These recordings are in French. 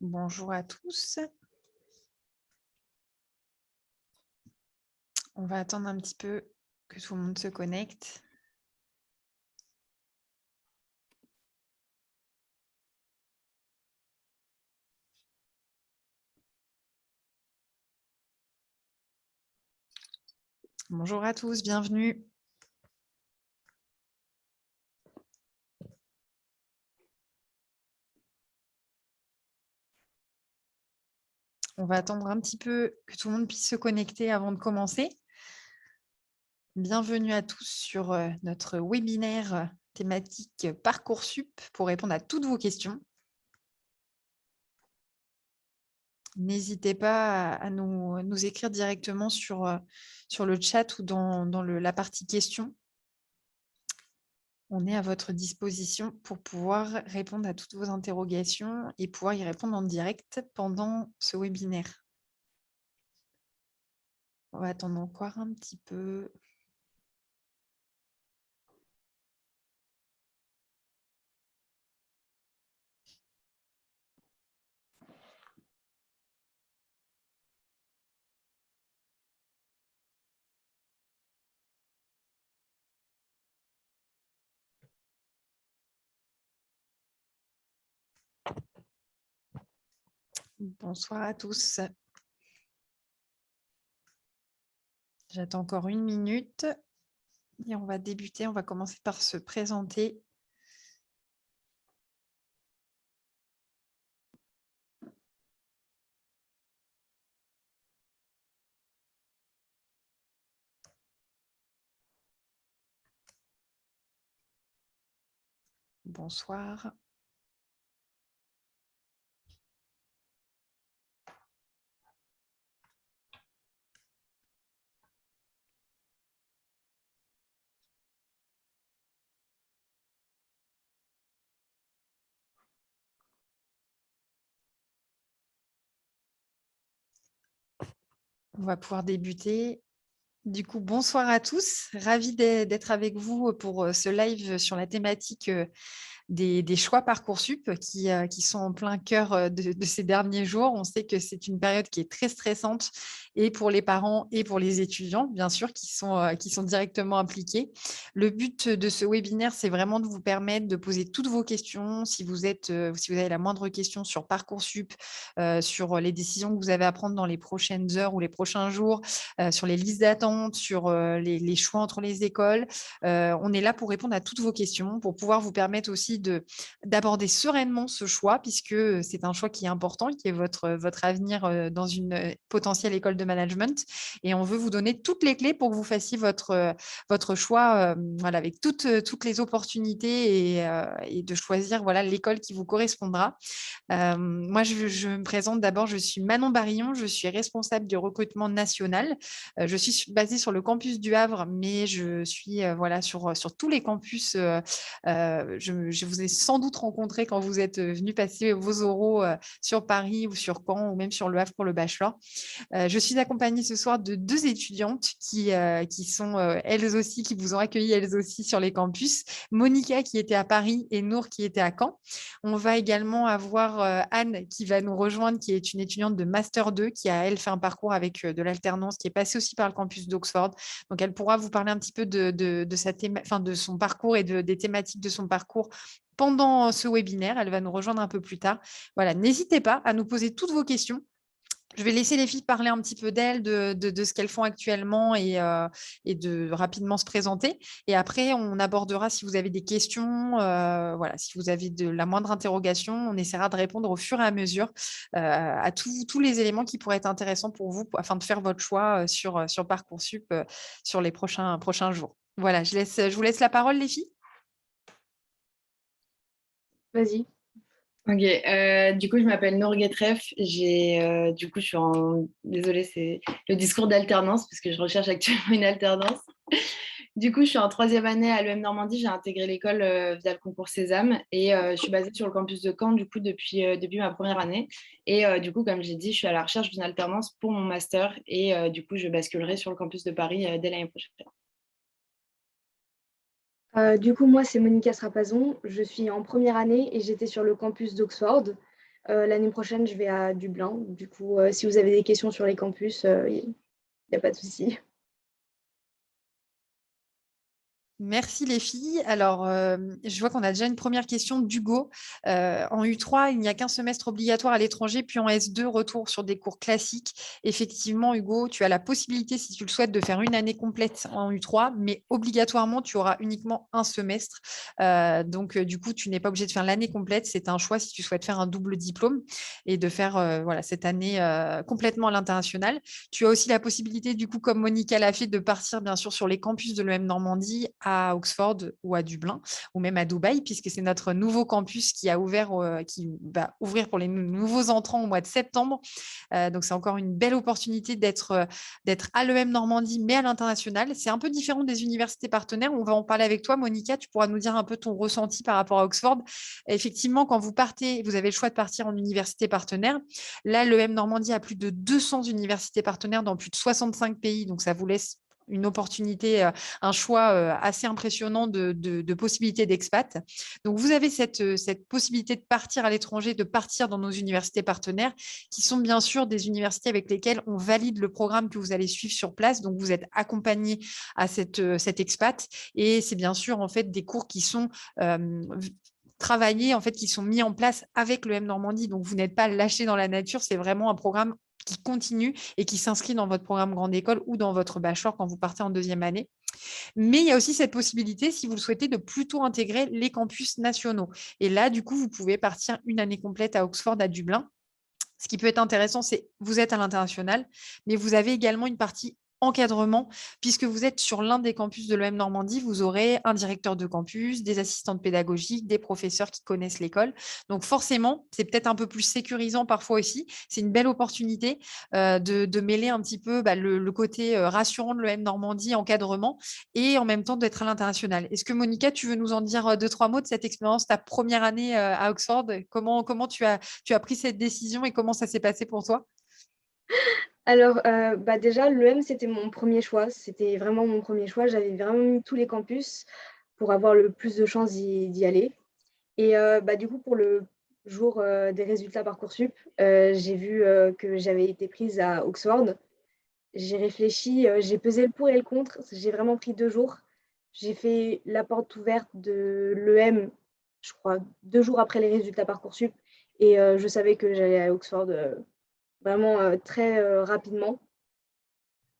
Bonjour à tous. On va attendre un petit peu que tout le monde se connecte. Bonjour à tous, bienvenue. On va attendre un petit peu que tout le monde puisse se connecter avant de commencer. Bienvenue à tous sur notre webinaire thématique Parcoursup pour répondre à toutes vos questions. N'hésitez pas à nous écrire directement sur le chat ou dans la partie questions. On est à votre disposition pour pouvoir répondre à toutes vos interrogations et pouvoir y répondre en direct pendant ce webinaire. On va attendre encore un petit peu. Bonsoir à tous. J'attends encore 1 minute et on va débuter. On va commencer par se présenter. Bonsoir. On va pouvoir débuter. Du coup, bonsoir à tous. Ravie d'être avec vous pour ce live sur la thématique des choix Parcoursup qui sont en plein cœur de ces derniers jours. On sait que c'est une période qui est très stressante et pour les parents et pour les étudiants, bien sûr, qui sont directement impliqués. Le but de ce webinaire, c'est vraiment de vous permettre de poser toutes vos questions. Si vous avez la moindre question sur Parcoursup, sur les décisions que vous avez à prendre dans les prochaines heures ou les prochains jours, sur les listes d'attente, sur les choix entre les écoles, on est là pour répondre à toutes vos questions, pour pouvoir vous permettre aussi d'aborder sereinement ce choix, puisque c'est un choix qui est important, qui est votre avenir dans une potentielle école de management. Et on veut vous donner toutes les clés pour que vous fassiez votre choix voilà, avec toutes les opportunités et de choisir voilà, l'école qui vous correspondra. Moi, je me présente d'abord, je suis Manon Barillon, je suis responsable du recrutement national. Je suis basée sur le campus du Havre, mais je suis voilà, sur tous les campus. Je vous ai sans doute rencontré quand vous êtes venu passer vos oraux sur Paris ou sur Caen ou même sur le Havre pour le bachelor. Je suis accompagnée ce soir de 2 étudiantes qui sont elles aussi, qui vous ont accueilli elles aussi sur les campus. Monica qui était à Paris et Nour qui était à Caen. On va également avoir Anne qui va nous rejoindre, qui est une étudiante de Master 2, qui a, elle, fait un parcours avec de l'alternance, qui est passée aussi par le campus d'Oxford. Donc, elle pourra vous parler un petit peu de son parcours et des thématiques de son parcours pendant ce webinaire. Elle va nous rejoindre un peu plus tard. Voilà, n'hésitez pas à nous poser toutes vos questions. Je vais laisser les filles parler un petit peu d'elles, de ce qu'elles font actuellement et de rapidement se présenter. Et après, on abordera si vous avez des questions, voilà, si vous avez de la moindre interrogation, on essaiera de répondre au fur et à mesure à tous les éléments qui pourraient être intéressants pour vous afin de faire votre choix sur Parcoursup sur les prochains jours. Voilà, je vous laisse la parole, les filles. Vas-y. Ok, du coup, je m'appelle Nour Guetref. Du coup, je suis en. Désolée, c'est le discours d'alternance, parce que je recherche actuellement une alternance. Du coup, je suis en 3e année à l'EM Normandie. J'ai intégré l'école via le concours Sésame et je suis basée sur le campus de Caen, du coup, depuis ma première année. Et du coup, comme j'ai dit, je suis à la recherche d'une alternance pour mon master et du coup, je basculerai sur le campus de Paris dès l'année prochaine. Du coup, moi, c'est Monica Strapazon. Je suis en première année et j'étais sur le campus d'Oxford. L'année prochaine, je vais à Dublin. Du coup, si vous avez des questions sur les campus, il n'y a pas de souci. Merci les filles. Alors, je vois qu'on a déjà une première question d'Hugo. En U3, il n'y a qu'un semestre obligatoire à l'étranger, puis en S2, retour sur des cours classiques. Effectivement, Hugo, tu as la possibilité, si tu le souhaites, de faire une année complète en U3, mais obligatoirement, tu auras uniquement un semestre. Donc, du coup, tu n'es pas obligé de faire l'année complète. C'est un choix si tu souhaites faire un double diplôme et de faire voilà, cette année complètement à l'international. Tu as aussi la possibilité, du coup, comme Monica l'a fait, de partir, bien sûr, sur les campus de l'EM Normandie à Oxford ou à Dublin, ou même à Dubaï, puisque c'est notre nouveau campus qui a ouvert, qui va ouvrir pour les nouveaux entrants au mois de septembre. Donc, c'est encore une belle opportunité d'être à l'EM Normandie, mais à l'international. C'est un peu différent des universités partenaires. On va en parler avec toi, Monica. Tu pourras nous dire un peu ton ressenti par rapport à Oxford. Effectivement, quand vous partez, vous avez le choix de partir en université partenaire. Là, l'EM Normandie a plus de 200 universités partenaires dans plus de 65 pays. Donc, ça vous laisse une opportunité, un choix assez impressionnant de possibilités d'expat. Donc, vous avez cette possibilité de partir à l'étranger, de partir dans nos universités partenaires, qui sont bien sûr des universités avec lesquelles on valide le programme que vous allez suivre sur place. Donc, vous êtes accompagné à cet expat. Et c'est bien sûr, en fait, des cours qui sont travaillés, en fait, qui sont mis en place avec le M Normandie. Donc, vous n'êtes pas lâché dans la nature. C'est vraiment un programme qui continue et qui s'inscrit dans votre programme grande école ou dans votre bachelor quand vous partez en deuxième année. Mais il y a aussi cette possibilité, si vous le souhaitez, de plutôt intégrer les campus nationaux. Et là, du coup, vous pouvez partir une année complète à Oxford, à Dublin. Ce qui peut être intéressant, c'est vous êtes à l'international, mais vous avez également une partie encadrement, puisque vous êtes sur l'un des campus de l'EM Normandie, vous aurez un directeur de campus, des assistantes pédagogiques, des professeurs qui connaissent l'école. Donc forcément, c'est peut-être un peu plus sécurisant parfois aussi. C'est une belle opportunité de mêler un petit peu le côté rassurant de l'EM Normandie, encadrement, et en même temps d'être à l'international. Est-ce que Monica, tu veux nous en dire deux, trois mots de cette expérience, ta première année à Oxford? Comment tu as pris cette décision et comment ça s'est passé pour toi? Alors, déjà, l'EM, c'était mon premier choix. C'était vraiment mon premier choix. J'avais vraiment mis tous les campus pour avoir le plus de chances d'y aller. Et du coup, pour le jour des résultats Parcoursup, j'ai vu que j'avais été prise à Oxford. J'ai réfléchi, j'ai pesé le pour et le contre. J'ai vraiment pris 2 jours. J'ai fait la porte ouverte de l'EM, je crois 2 jours après les résultats Parcoursup et je savais que j'allais à Oxford, vraiment, très, rapidement.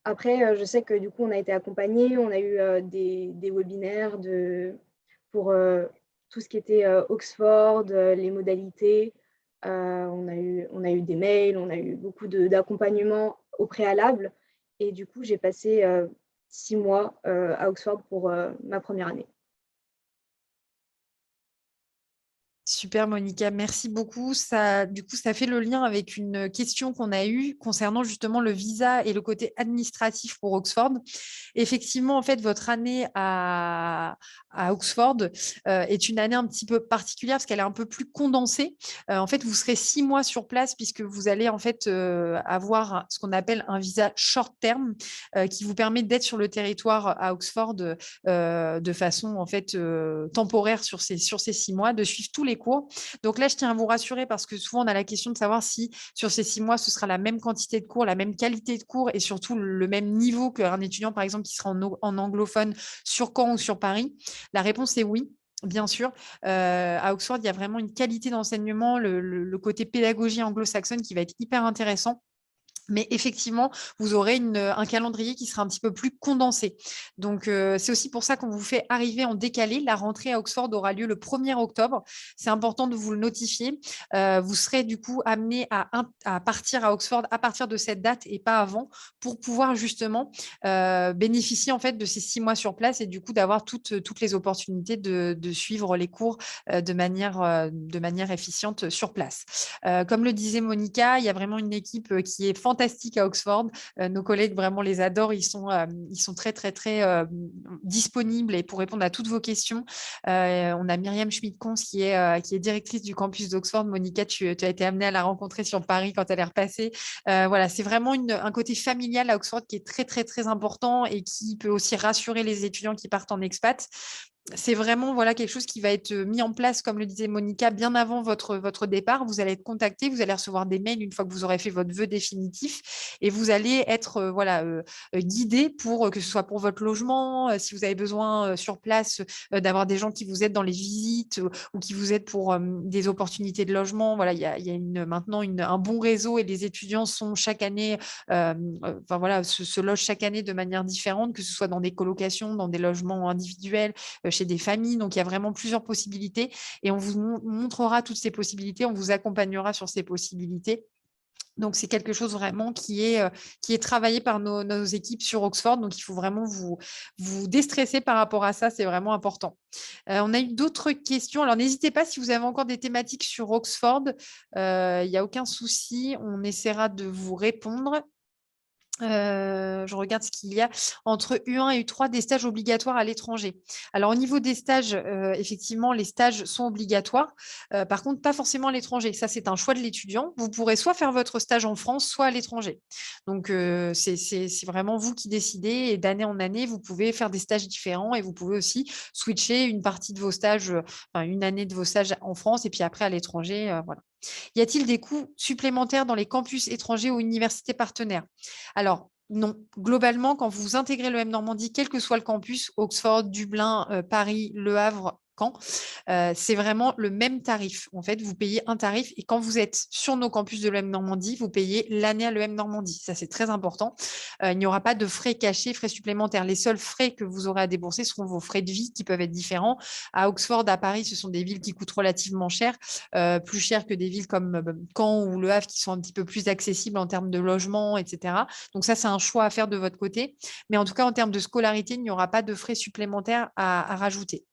Après, je sais que du coup, on a été accompagnés, on a eu, des webinaires pour, tout ce qui était, Oxford, les modalités. On a eu des mails, on a eu beaucoup d'accompagnement au préalable et du coup, j'ai passé, 6 mois, à Oxford pour, ma première année. Super, Monica, merci beaucoup. Ça, du coup, ça fait le lien avec une question qu'on a eue concernant justement le visa et le côté administratif pour Oxford. Effectivement, en fait, votre année à Oxford est une année un petit peu particulière parce qu'elle est un peu plus condensée. En fait, vous serez 6 mois sur place puisque vous allez en fait avoir ce qu'on appelle un visa short term qui vous permet d'être sur le territoire à Oxford de façon en fait temporaire sur ces 6 mois, de suivre tous les cours. Donc là, je tiens à vous rassurer parce que souvent on a la question de savoir si sur ces 6 mois, ce sera la même quantité de cours, la même qualité de cours et surtout le même niveau qu'un étudiant, par exemple, qui sera en anglophone sur Caen ou sur Paris. La réponse est oui. Bien sûr, à Oxford, il y a vraiment une qualité d'enseignement, le côté pédagogie anglo-saxonne qui va être hyper intéressant. Mais effectivement, vous aurez un calendrier qui sera un petit peu plus condensé. Donc, c'est aussi pour ça qu'on vous fait arriver en décalé. La rentrée à Oxford aura lieu le 1er octobre. C'est important de vous le notifier. Vous serez du coup amené à partir à Oxford à partir de cette date et pas avant pour pouvoir justement bénéficier en fait de ces 6 mois sur place et du coup d'avoir toutes les opportunités de suivre les cours de manière efficiente sur place. Comme le disait Monica, il y a vraiment une équipe qui est fantastique à Oxford. Nos collègues vraiment les adorent. Ils sont très, très, très disponibles et pour répondre à toutes vos questions. On a Myriam Schmidt-Cons qui est directrice du campus d'Oxford. Monica, tu as été amenée à la rencontrer sur Paris quand elle est repassée. Voilà, c'est vraiment un côté familial à Oxford qui est très, très, très important et qui peut aussi rassurer les étudiants qui partent en expat. c'est vraiment voilà, quelque chose qui va être mis en place, comme le disait Monica, bien avant votre départ. Vous allez être contacté, vous allez recevoir des mails une fois que vous aurez fait votre vœu définitif et vous allez être guidé pour que ce soit pour votre logement, si vous avez besoin sur place d'avoir des gens qui vous aident dans les visites ou qui vous aident pour des opportunités de logement. Voilà, il y a maintenant un bon réseau et les étudiants sont chaque année, enfin voilà, se logent chaque année de manière différente, que ce soit dans des colocations, dans des logements individuels, chez des familles. Donc, il y a vraiment plusieurs possibilités et on vous montrera toutes ces possibilités, on vous accompagnera sur ces possibilités. Donc, c'est quelque chose vraiment qui est travaillé par nos équipes sur Oxford. Donc, il faut vraiment vous déstresser par rapport à ça. C'est vraiment important. On a eu d'autres questions. Alors, n'hésitez pas si vous avez encore des thématiques sur Oxford. Il n'y a aucun souci. On essaiera de vous répondre. Je regarde ce qu'il y a entre U1 et U3 des stages obligatoires à l'étranger. Alors au niveau des stages, effectivement, les stages sont obligatoires. Par contre, pas forcément à l'étranger. Ça, c'est un choix de l'étudiant. Vous pourrez soit faire votre stage en France, soit à l'étranger. Donc, c'est vraiment vous qui décidez. Et d'année en année, vous pouvez faire des stages différents et vous pouvez aussi switcher une partie de vos stages, enfin une année de vos stages en France et puis après à l'étranger. Voilà. Y a-t-il des coûts supplémentaires dans les campus étrangers ou universités partenaires? Alors, non. Globalement, quand vous intégrez le M Normandie, quel que soit le campus, Oxford, Dublin, Paris, Le Havre, Caen, c'est vraiment le même tarif. En fait, vous payez un tarif et quand vous êtes sur nos campus de l'EM Normandie, vous payez l'année à l'EM Normandie. Ça, c'est très important. Il n'y aura pas de frais cachés, frais supplémentaires. Les seuls frais que vous aurez à débourser seront vos frais de vie qui peuvent être différents. À Oxford, à Paris, ce sont des villes qui coûtent relativement cher, plus cher que des villes comme Caen ou Le Havre qui sont un petit peu plus accessibles en termes de logement, etc. Donc ça, c'est un choix à faire de votre côté. Mais en tout cas, en termes de scolarité, il n'y aura pas de frais supplémentaires à rajouter.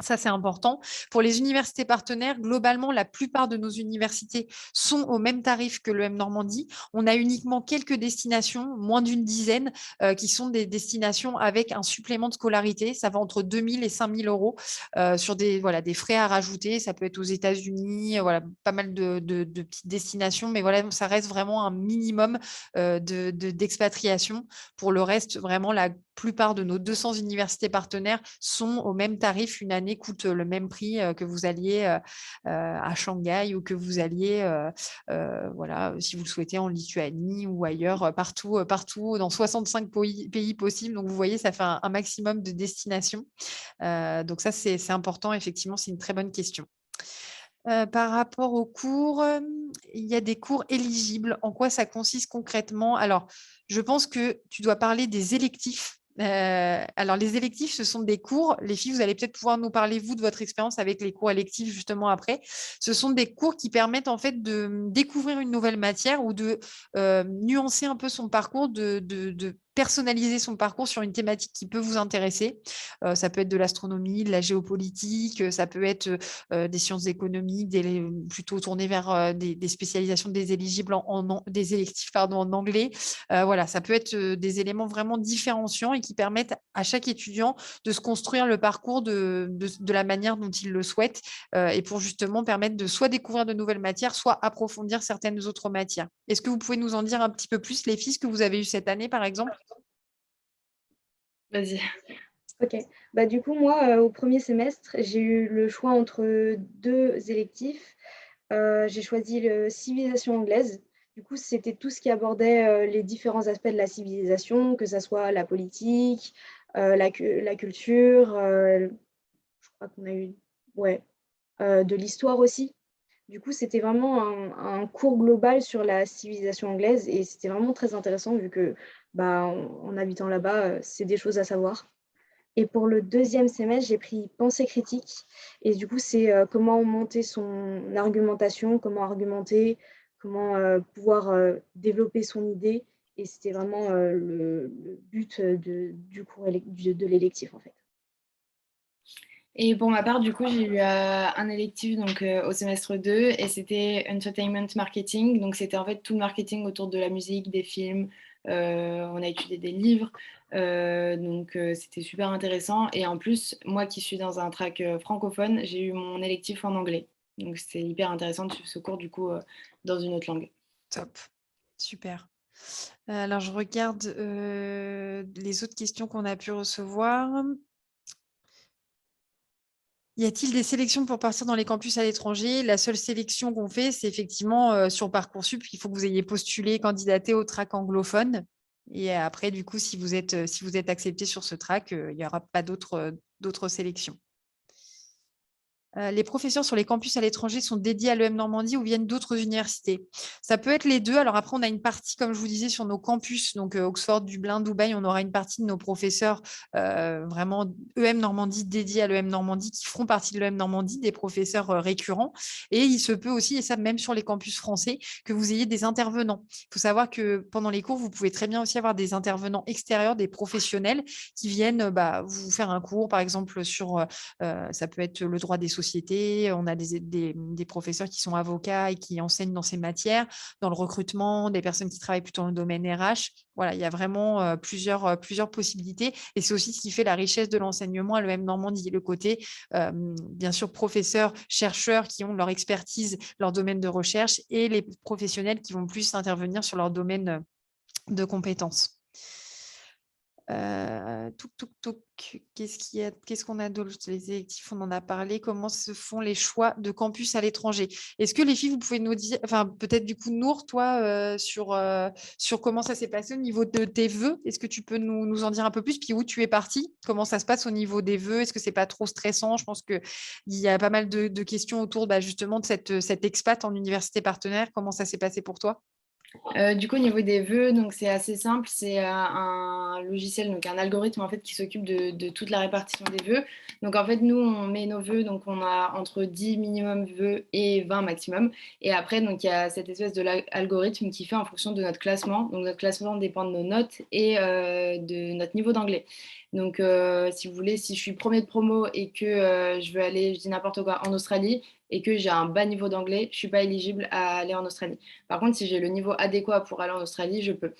Ça, c'est important. Pour les universités partenaires, globalement, la plupart de nos universités sont au même tarif que l'EM Normandie. On a uniquement quelques destinations, moins d'une dizaine, qui sont des destinations avec un supplément de scolarité. Ça va entre 2 000 et 5 000 euros sur des frais à rajouter. Ça peut être aux États-Unis, voilà, pas mal de petites destinations, mais voilà, ça reste vraiment un minimum d'expatriation. Pour le reste, vraiment, la plupart de nos 200 universités partenaires sont au même tarif. Une année coûte le même prix que vous alliez à Shanghai ou que vous alliez, voilà, si vous le souhaitez, en Lituanie ou ailleurs, partout dans 65 pays possibles. Donc, vous voyez, ça fait un maximum de destinations. Donc, ça, c'est important. Effectivement, c'est une très bonne question. Par rapport aux cours, il y a des cours éligibles. En quoi ça consiste concrètement? Alors, je pense que tu dois parler des électifs. Alors, les électifs, ce sont des cours. Les filles, vous allez peut-être pouvoir nous parler, vous, de votre expérience avec les cours électifs, justement, après. Ce sont des cours qui permettent, en fait, de découvrir une nouvelle matière ou de nuancer un peu son parcours, de personnaliser son parcours sur une thématique qui peut vous intéresser. Ça peut être de l'astronomie, de la géopolitique, ça peut être des sciences économiques, plutôt tournées vers des spécialisations des éligibles des électifs en anglais. Voilà, ça peut être des éléments vraiment différenciants et qui permettent à chaque étudiant de se construire le parcours de la manière dont il le souhaite et pour justement permettre de soit découvrir de nouvelles matières, soit approfondir certaines autres matières. Est-ce que vous pouvez nous en dire un petit peu plus, les filles, ce que vous avez eu cette année, par exemple? Vas-y. Ok. Bah, du coup, moi, au premier semestre, j'ai eu le choix entre deux électifs. J'ai choisi le civilisation anglaise. Du coup, c'était tout ce qui abordait les différents aspects de la civilisation, que ce soit la politique, la culture. Je crois qu'on a eu ouais, de l'histoire aussi. Du coup, c'était vraiment un cours global sur la civilisation anglaise et c'était vraiment très intéressant vu que, bah, en habitant là-bas, c'est des choses à savoir. Et pour le deuxième semestre, j'ai pris pensée critique. Et du coup, c'est comment monter son argumentation, comment argumenter, comment pouvoir développer son idée. Et c'était vraiment le but du cours de l'électif, en fait. Et pour ma part, du coup, j'ai eu un électif donc, au semestre 2 et c'était Entertainment Marketing. Donc, c'était en fait tout le marketing autour de la musique, des films. On a étudié des livres. C'était super intéressant. Et en plus, moi qui suis dans un track francophone, j'ai eu mon électif en anglais. Donc, c'était hyper intéressant de suivre ce cours, du coup, dans une autre langue. Top, super. Alors, je regarde les autres questions qu'on a pu recevoir. Y a-t-il des sélections pour partir dans les campus à l'étranger? La seule sélection qu'on fait, c'est effectivement sur Parcoursup. Il faut que vous ayez postulé, candidaté au track anglophone. Et après, du coup, si vous êtes accepté sur ce track, il n'y aura pas d'autres sélections. Les professeurs sur les campus à l'étranger sont dédiés à l'EM Normandie ou viennent d'autres universités? Ça peut être les deux. Alors après, on a une partie, comme je vous disais, sur nos campus, donc Oxford, Dublin, Dubaï, on aura une partie de nos professeurs vraiment EM Normandie, dédiés à l'EM Normandie, qui feront partie de l'EM Normandie, des professeurs récurrents. Et il se peut aussi, et ça même sur les campus français, que vous ayez des intervenants. Il faut savoir que pendant les cours, vous pouvez très bien aussi avoir des intervenants extérieurs, des professionnels qui viennent vous faire un cours, par exemple, sur ça peut être le droit des sociétés. On a des professeurs qui sont avocats et qui enseignent dans ces matières, dans le recrutement, des personnes qui travaillent plutôt dans le domaine RH. Voilà, il y a vraiment plusieurs possibilités. Et c'est aussi ce qui fait la richesse de l'enseignement à l'EM Normandie, le côté, bien sûr, professeurs, chercheurs qui ont leur expertise, leur domaine de recherche, et les professionnels qui vont plus intervenir sur leur domaine de compétences. Qu'est-ce qu'on a d'autre? Les électifs, on en a parlé. Comment se font les choix de campus à l'étranger? Est-ce que les filles, vous pouvez nous dire, enfin peut-être du coup Nour, toi, sur comment ça s'est passé au niveau de tes vœux? Est-ce que tu peux nous en dire un peu plus? Puis où tu es partie? Comment ça se passe au niveau des vœux? Est-ce que c'est pas trop stressant? Je pense qu'il y a pas mal de questions autour justement de cette expat en université partenaire. Comment ça s'est passé pour toi? Du coup, au niveau des vœux, donc c'est assez simple. C'est un logiciel, donc un algorithme en fait qui s'occupe de toute la répartition des vœux. Donc en fait, nous, on met nos vœux, donc on a entre 10 minimum vœux et 20 maximum. Et après, donc il y a cette espèce d'algorithme qui fait en fonction de notre classement. Donc notre classement dépend de nos notes et de notre niveau d'anglais. Donc si vous voulez, si je suis premier de promo et que je veux aller, je dis n'importe quoi, en Australie et que j'ai un bas niveau d'anglais, je suis pas éligible à aller en Australie. Par contre, si j'ai le niveau adéquat pour aller en Australie, je peux.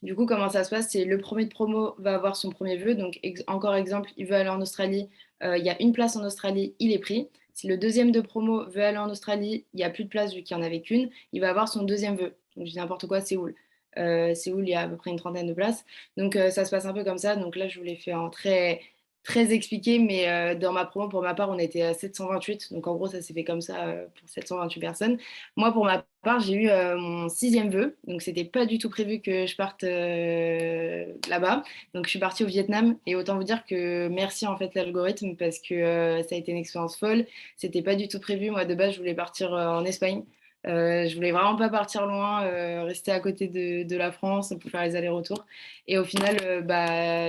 Du coup, comment ça se passe? C'est le premier de promo va avoir son premier vœu. Donc, encore exemple, il veut aller en Australie. Il y a une place en Australie, il est pris. Si le deuxième de promo veut aller en Australie, il n'y a plus de place vu qu'il n'y en avait qu'une, il va avoir son deuxième vœu. Donc, je dis n'importe quoi, Séoul. Séoul, il y a à peu près une trentaine de places. Donc, ça se passe un peu comme ça. Donc là, je vous l'ai fait en très expliqué, mais dans ma promo, pour ma part, on était à 728. Donc, en gros, ça s'est fait comme ça pour 728 personnes. Moi, pour ma part, j'ai eu mon sixième vœu. Donc, c'était pas du tout prévu que je parte là-bas. Donc, je suis partie au Vietnam. Et autant vous dire que merci, en fait, l'algorithme, parce que ça a été une expérience folle. C'était pas du tout prévu. Moi, de base, je voulais partir en Espagne. Je voulais vraiment pas partir loin, rester à côté de la France pour faire les allers-retours. Et au final,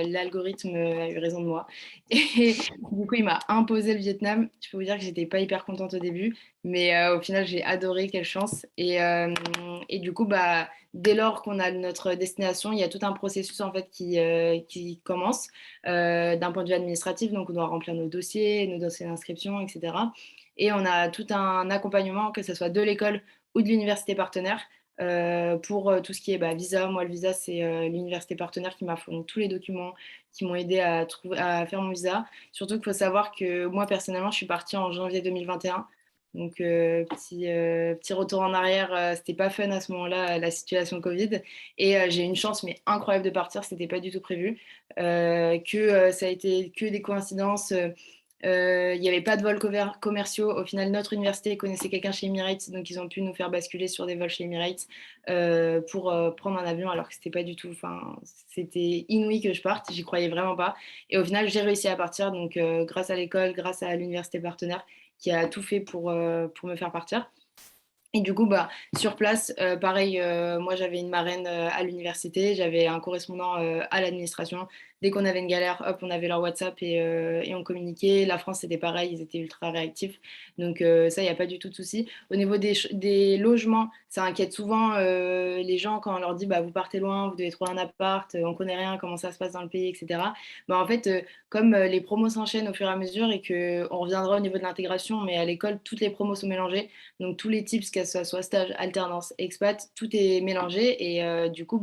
l'algorithme a eu raison de moi. Et du coup, il m'a imposé le Vietnam. Je peux vous dire que j'étais pas hyper contente au début, mais au final, j'ai adoré, quelle chance. Et du coup, dès lors qu'on a notre destination, il y a tout un processus en fait qui commence d'un point de vue administratif. Donc, on doit remplir nos dossiers d'inscription, etc. Et on a tout un accompagnement, que ce soit de l'école ou de l'université partenaire. Pour tout ce qui est visa. Moi, le visa, c'est l'université partenaire qui m'a fourni tous les documents qui m'ont aidé à faire mon visa. Surtout qu'il faut savoir que moi, personnellement, je suis partie en janvier 2021. Donc, petit retour en arrière, c'était pas fun à ce moment-là, la situation Covid. Et j'ai eu une chance, mais incroyable de partir, c'était pas du tout prévu. Ça a été que des coïncidences. Il n'y avait pas de vols commerciaux. Au final, notre université connaissait quelqu'un chez Emirates, donc ils ont pu nous faire basculer sur des vols chez Emirates pour prendre un avion, alors que c'était pas du tout. Enfin, c'était inouï que je parte. J'y croyais vraiment pas. Et au final, j'ai réussi à partir, donc grâce à l'école, grâce à l'université partenaire qui a tout fait pour me faire partir. Et du coup, sur place, pareil, moi j'avais une marraine à l'université, j'avais un correspondant à l'administration. Dès qu'on avait une galère, hop, on avait leur WhatsApp et on communiquait. La France, c'était pareil, ils étaient ultra réactifs. Donc ça, il n'y a pas du tout de souci. Au niveau des logements, ça inquiète souvent les gens quand on leur dit, vous partez loin, vous devez trouver un appart, on connaît rien, comment ça se passe dans le pays, etc. En fait, comme les promos s'enchaînent au fur et à mesure et qu'on reviendra au niveau de l'intégration, mais à l'école, toutes les promos sont mélangées. Donc tous les types, que ce soit stage, alternance, expat, tout est mélangé. Et du coup,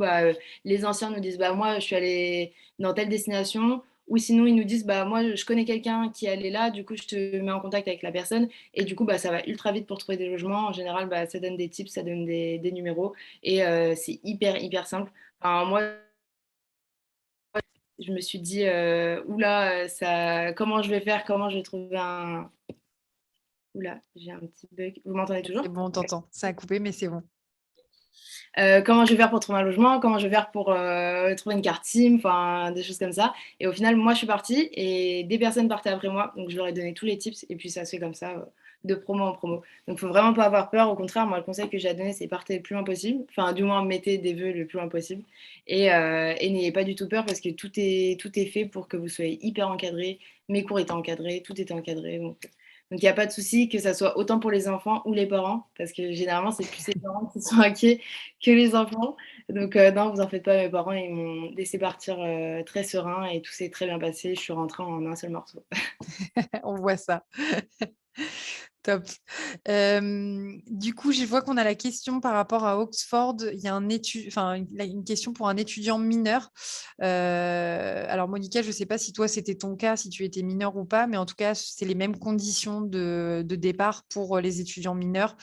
les anciens nous disent, moi, je suis allée dans telle destination. Ou sinon, ils nous disent, moi, je connais quelqu'un qui est allé là, du coup, je te mets en contact avec la personne. Et du coup, ça va ultra vite pour trouver des logements. En général, ça donne des tips, ça donne des numéros. Et c'est hyper, hyper simple. Enfin, moi, je me suis dit, oula, comment je vais faire, comment je vais trouver Oula, j'ai un petit bug. Vous m'entendez toujours? C'est bon, on t'entend. Ça a coupé, mais c'est bon. Comment je vais faire pour trouver un logement, comment je vais faire pour trouver une carte SIM, enfin des choses comme ça. Et au final, moi, je suis partie et des personnes partaient après moi. Donc, je leur ai donné tous les tips et puis ça se fait comme ça, de promo en promo. Donc, il faut vraiment pas avoir peur. Au contraire, moi, le conseil que j'ai à donner, c'est partez le plus loin possible. Enfin, du moins, mettez des vœux le plus loin possible. Et n'ayez pas du tout peur parce que tout est fait pour que vous soyez hyper encadré. Mes cours étaient encadrés, tout était encadré. Donc, il n'y a pas de souci que ça soit autant pour les enfants ou les parents, parce que généralement, c'est plus les parents qui sont inquiets que les enfants. Donc, non, vous en faites pas, mes parents, ils m'ont laissé partir très serein et tout s'est très bien passé. Je suis rentrée en un seul morceau. On voit ça. Top. Du coup, je vois qu'on a la question par rapport à Oxford. Il y a une question pour un étudiant mineur. Alors, Monica, je ne sais pas si toi, c'était ton cas, si tu étais mineur ou pas, mais en tout cas, c'est les mêmes conditions de départ pour les étudiants mineurs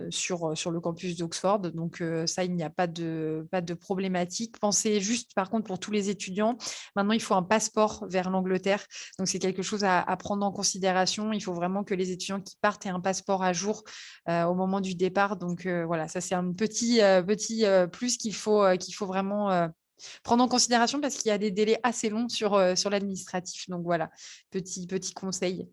sur le campus d'Oxford. Donc, ça, il n'y a pas de problématique. Pensez juste, par contre, pour tous les étudiants, maintenant, il faut un passeport vers l'Angleterre. Donc, c'est quelque chose à prendre en considération. Il faut vraiment que les étudiants qui partent aient un passeport à jour au moment du départ. Donc, voilà, ça, c'est un petit plus qu'il faut vraiment prendre en considération parce qu'il y a des délais assez longs sur l'administratif. Donc, voilà, petit conseil.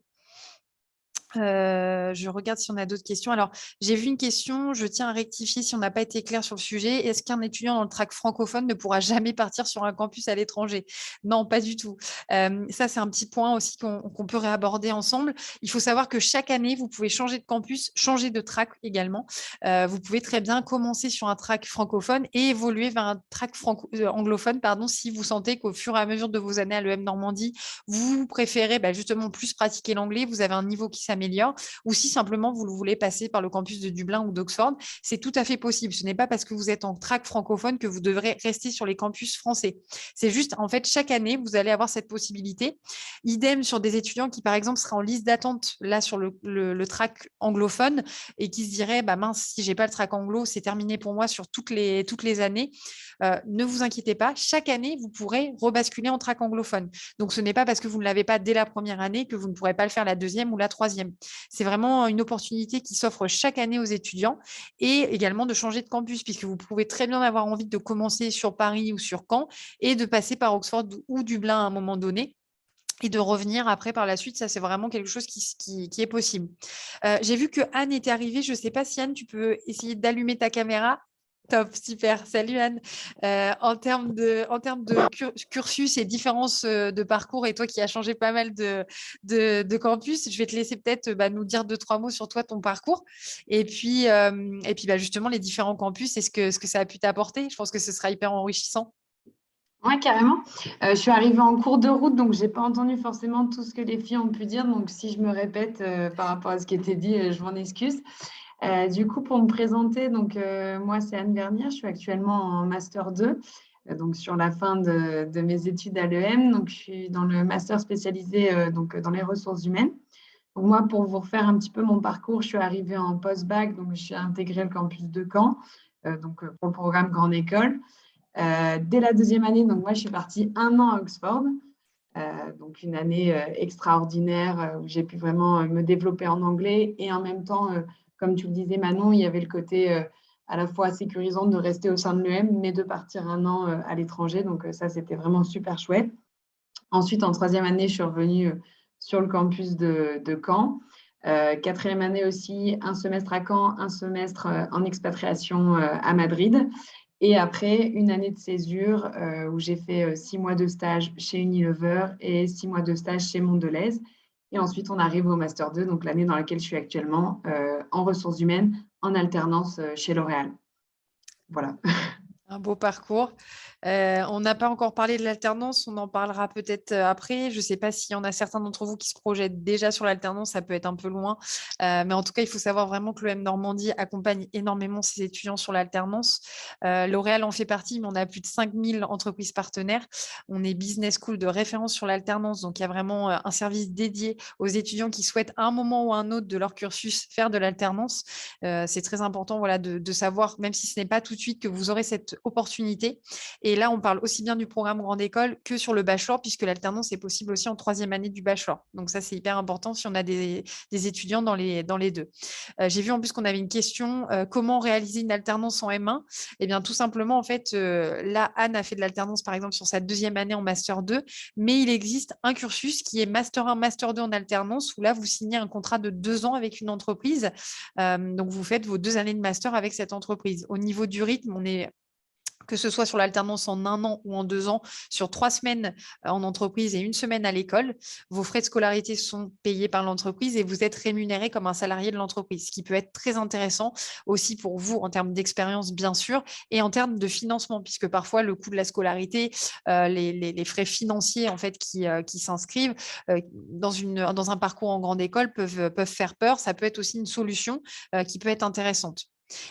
Je regarde si on a d'autres questions. Alors, j'ai vu une question, je tiens à rectifier si on n'a pas été clair sur le sujet. Est-ce qu'un étudiant dans le track francophone ne pourra jamais partir sur un campus à l'étranger? Non, pas du tout. Ça, c'est un petit point aussi qu'on peut réaborder ensemble. Il faut savoir que chaque année, vous pouvez changer de campus, changer de track également. Vous pouvez très bien commencer sur un track francophone et évoluer vers un track anglophone, pardon, si vous sentez qu'au fur et à mesure de vos années à l'EM Normandie, vous préférez justement plus pratiquer l'anglais, vous avez un niveau qui s'améliore, ou si simplement vous voulez passer par le campus de Dublin ou d'Oxford, c'est tout à fait possible. Ce n'est pas parce que vous êtes en track francophone que vous devrez rester sur les campus français. C'est juste, en fait, chaque année, vous allez avoir cette possibilité. Idem sur des étudiants qui, par exemple, seraient en liste d'attente là sur le track anglophone et qui se diraient, mince, si j'ai pas le track anglo, c'est terminé pour moi sur toutes les années. Ne vous inquiétez pas, chaque année, vous pourrez rebasculer en track anglophone. Donc, ce n'est pas parce que vous ne l'avez pas dès la première année que vous ne pourrez pas le faire la deuxième ou la troisième. C'est vraiment une opportunité qui s'offre chaque année aux étudiants et également de changer de campus puisque vous pouvez très bien avoir envie de commencer sur Paris ou sur Caen et de passer par Oxford ou Dublin à un moment donné et de revenir après par la suite. Ça, c'est vraiment quelque chose qui est possible. J'ai vu que Anne était arrivée. Je ne sais pas si Anne, tu peux essayer d'allumer ta caméra. Top, super. Salut Anne. En termes de cursus et différences de parcours, et toi qui as changé pas mal de campus, je vais te laisser peut-être nous dire 2-3 mots sur toi, ton parcours, et puis justement les différents campus et ce que ça a pu t'apporter. Je pense que ce sera hyper enrichissant. Ouais, carrément. Je suis arrivée en cours de route, donc j'ai pas entendu forcément tout ce que les filles ont pu dire. Donc, si je me répète par rapport à ce qui était dit, je m'en excuse. Du coup, pour me présenter, donc moi, c'est Anne Vernier. Je suis actuellement en Master 2, donc sur la fin de mes études à l'EM. Donc, je suis dans le master spécialisé dans les ressources humaines. Donc, moi, pour vous refaire un petit peu mon parcours, je suis arrivée en post-bac, donc j'ai intégré le campus de Caen, pour le programme Grande École. Dès la deuxième année, donc moi, je suis partie 1 an à Oxford, donc une année extraordinaire où j'ai pu vraiment me développer en anglais et en même temps, comme tu le disais Manon, il y avait le côté à la fois sécurisant de rester au sein de l'EM, mais de partir 1 an à l'étranger. Donc ça, c'était vraiment super chouette. Ensuite, en troisième année, je suis revenue sur le campus de Caen. Quatrième année aussi, un semestre à Caen, un semestre en expatriation à Madrid. Et après, une année de césure où j'ai fait 6 mois de stage chez Unilever et 6 mois de stage chez Mondelez. Et ensuite, on arrive au Master 2, donc l'année dans laquelle je suis actuellement en ressources humaines, en alternance chez L'Oréal. Voilà. Un beau parcours. On n'a pas encore parlé de l'alternance, on en parlera peut-être après. Je ne sais pas s'il y en a certains d'entre vous qui se projettent déjà sur l'alternance, ça peut être un peu loin. Mais en tout cas, il faut savoir vraiment que l'EM Normandie accompagne énormément ses étudiants sur l'alternance. L'Oréal en fait partie, mais on a plus de 5000 entreprises partenaires. On est business school de référence sur l'alternance, donc il y a vraiment un service dédié aux étudiants qui souhaitent à un moment ou à un autre de leur cursus faire de l'alternance. C'est très important de savoir, même si ce n'est pas tout de suite, que vous aurez cette opportunités. Et là, on parle aussi bien du programme grande école que sur le bachelor, puisque l'alternance est possible aussi en 3e année du bachelor. Donc ça, c'est hyper important si on a des étudiants dans les deux. J'ai vu en plus qu'on avait une question, comment réaliser une alternance en M1 ? Eh bien, tout simplement, en fait, là, Anne a fait de l'alternance, par exemple, sur sa 2e année en Master 2, mais il existe un cursus qui est Master 1, Master 2 en alternance, où là, vous signez un contrat de 2 ans avec une entreprise. Donc, vous faites vos 2 années de master avec cette entreprise. Au niveau du rythme, on est que ce soit sur l'alternance en 1 an ou en 2 ans, sur 3 semaines en entreprise et 1 semaine à l'école, vos frais de scolarité sont payés par l'entreprise et vous êtes rémunéré comme un salarié de l'entreprise, ce qui peut être très intéressant aussi pour vous en termes d'expérience, bien sûr, et en termes de financement, puisque parfois le coût de la scolarité, les frais financiers en fait qui s'inscrivent dans un parcours en grande école peuvent faire peur. Ça peut être aussi une solution qui peut être intéressante.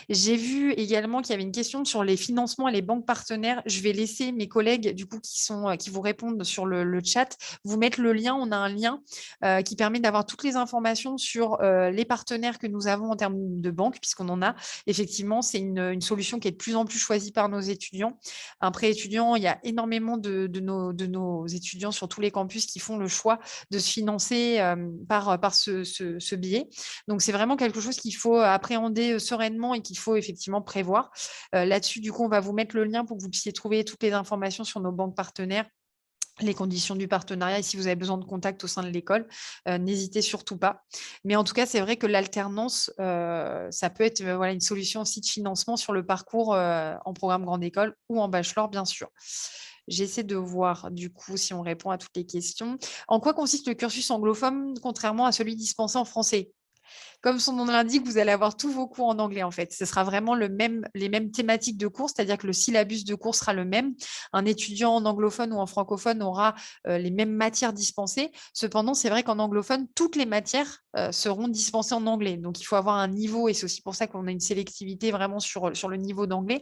J'ai vu également qu'il y avait une question sur les financements et les banques partenaires. Je vais laisser mes collègues du coup qui vous répondent sur le chat vous mettre le lien. On a un lien qui permet d'avoir toutes les informations sur les partenaires que nous avons en termes de banque, puisqu'on en a. Effectivement, c'est une solution qui est de plus en plus choisie par nos étudiants. Un prêt étudiant, il y a énormément de nos étudiants sur tous les campus qui font le choix de se financer par ce biais. Donc, c'est vraiment quelque chose qu'il faut appréhender sereinement et qu'il faut effectivement prévoir. Là-dessus, du coup, on va vous mettre le lien pour que vous puissiez trouver toutes les informations sur nos banques partenaires, les conditions du partenariat et si vous avez besoin de contact au sein de l'école, n'hésitez surtout pas. Mais en tout cas, c'est vrai que l'alternance, ça peut être voilà, une solution aussi de financement sur le parcours en programme grande école ou en bachelor, bien sûr. J'essaie de voir du coup si on répond à toutes les questions. En quoi consiste le cursus anglophone contrairement à celui dispensé en français ? Comme son nom l'indique, vous allez avoir tous vos cours en anglais en fait. Ce sera vraiment les mêmes thématiques de cours, c'est-à-dire que le syllabus de cours sera le même. Un étudiant en anglophone ou en francophone aura les mêmes matières dispensées. Cependant, c'est vrai qu'en anglophone, toutes les matières seront dispensées en anglais. Donc, il faut avoir un niveau, et c'est aussi pour ça qu'on a une sélectivité vraiment sur le niveau d'anglais,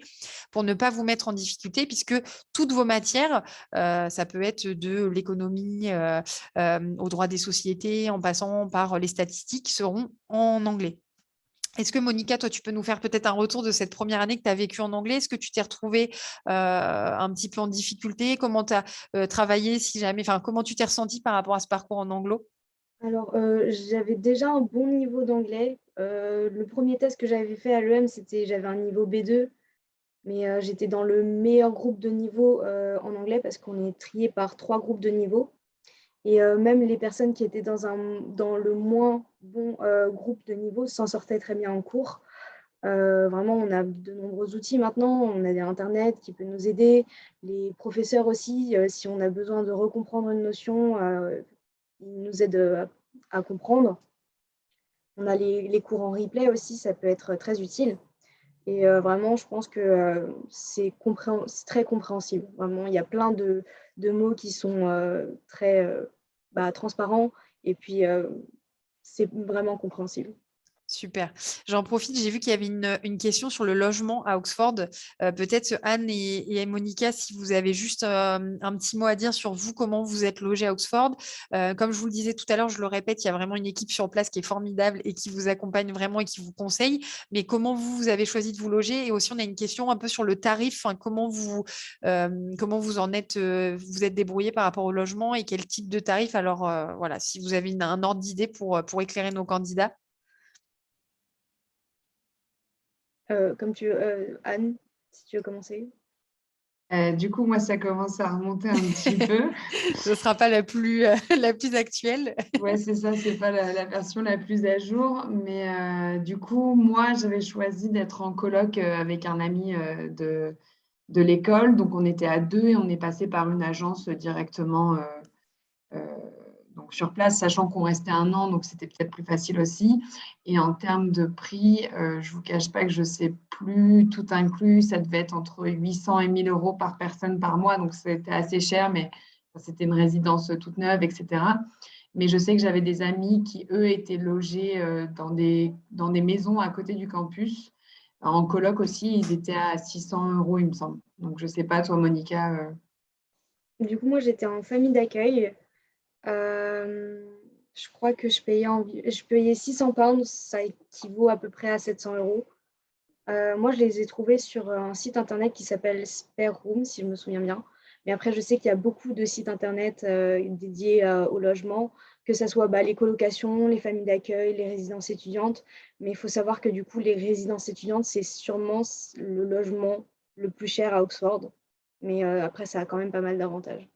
pour ne pas vous mettre en difficulté, puisque toutes vos matières, ça peut être de l'économie au droit des sociétés, en passant par les statistiques, seront en anglais. Est-ce que Monica, toi, tu peux nous faire peut-être un retour de cette première année que tu as vécue en anglais? Est-ce que tu t'es retrouvée un petit peu en difficulté? Comment tu as travaillé, si jamais, enfin, comment tu t'es ressentie par rapport à ce parcours en anglo? Alors, j'avais déjà un bon niveau d'anglais. Le premier test que j'avais fait à l'EM, j'avais un niveau B2, mais j'étais dans le meilleur groupe de niveau en anglais parce qu'on est trié par 3 groupes de niveau. Et même les personnes qui étaient dans le moins bon groupe de niveau s'en sortaient très bien en cours. Vraiment, on a de nombreux outils maintenant. On a Internet qui peut nous aider. Les professeurs aussi, si on a besoin de recomprendre une notion, ils nous aident à comprendre. On a les cours en replay aussi, ça peut être très utile. Et vraiment, je pense que c'est très compréhensible. Vraiment, il y a plein de mots qui sont très transparents et puis c'est vraiment compréhensible. Super. J'en profite, j'ai vu qu'il y avait une question sur le logement à Oxford. Peut-être Anne et Monica, si vous avez juste un petit mot à dire sur vous, comment vous êtes logés à Oxford. Comme je vous le disais tout à l'heure, je le répète, il y a vraiment une équipe sur place qui est formidable et qui vous accompagne vraiment et qui vous conseille. Mais comment vous avez choisi de vous loger? Et aussi, on a une question un peu sur le tarif. Enfin, comment vous en êtes, vous êtes débrouillé par rapport au logement et quel type de tarif? Alors voilà, si vous avez un ordre d'idée pour éclairer nos candidats. Comme tu veux, Anne, si tu veux commencer. Du coup, moi, ça commence à remonter un petit peu. Ce ne sera pas la plus actuelle. Ouais, c'est ça, c'est pas la version la plus à jour. Mais du coup, moi, j'avais choisi d'être en coloc avec un ami de l'école. Donc, on était à 2 et on est passé par une agence directement euh, donc sur place, sachant qu'on restait 1 an, donc c'était peut-être plus facile aussi. Et en termes de prix, je ne vous cache pas que je ne sais plus, tout inclus, ça devait être entre 800 et 1000 euros par personne par mois, donc c'était assez cher, mais c'était une résidence toute neuve, etc. Mais je sais que j'avais des amis qui, eux, étaient logés dans des maisons à côté du campus. En coloc aussi, ils étaient à 600 euros, il me semble. Donc, je ne sais pas, toi, Monica. Du coup, moi, j'étais en famille d'accueil. Je crois que je payais 600 pounds, ça équivaut à peu près à 700 euros. Moi, je les ai trouvés sur un site internet qui s'appelle Spare Room, si je me souviens bien. Mais après, je sais qu'il y a beaucoup de sites internet dédiés au logement, que ce soit les colocations, les familles d'accueil, les résidences étudiantes. Mais il faut savoir que du coup, les résidences étudiantes, c'est sûrement le logement le plus cher à Oxford. Mais après, ça a quand même pas mal d'avantages.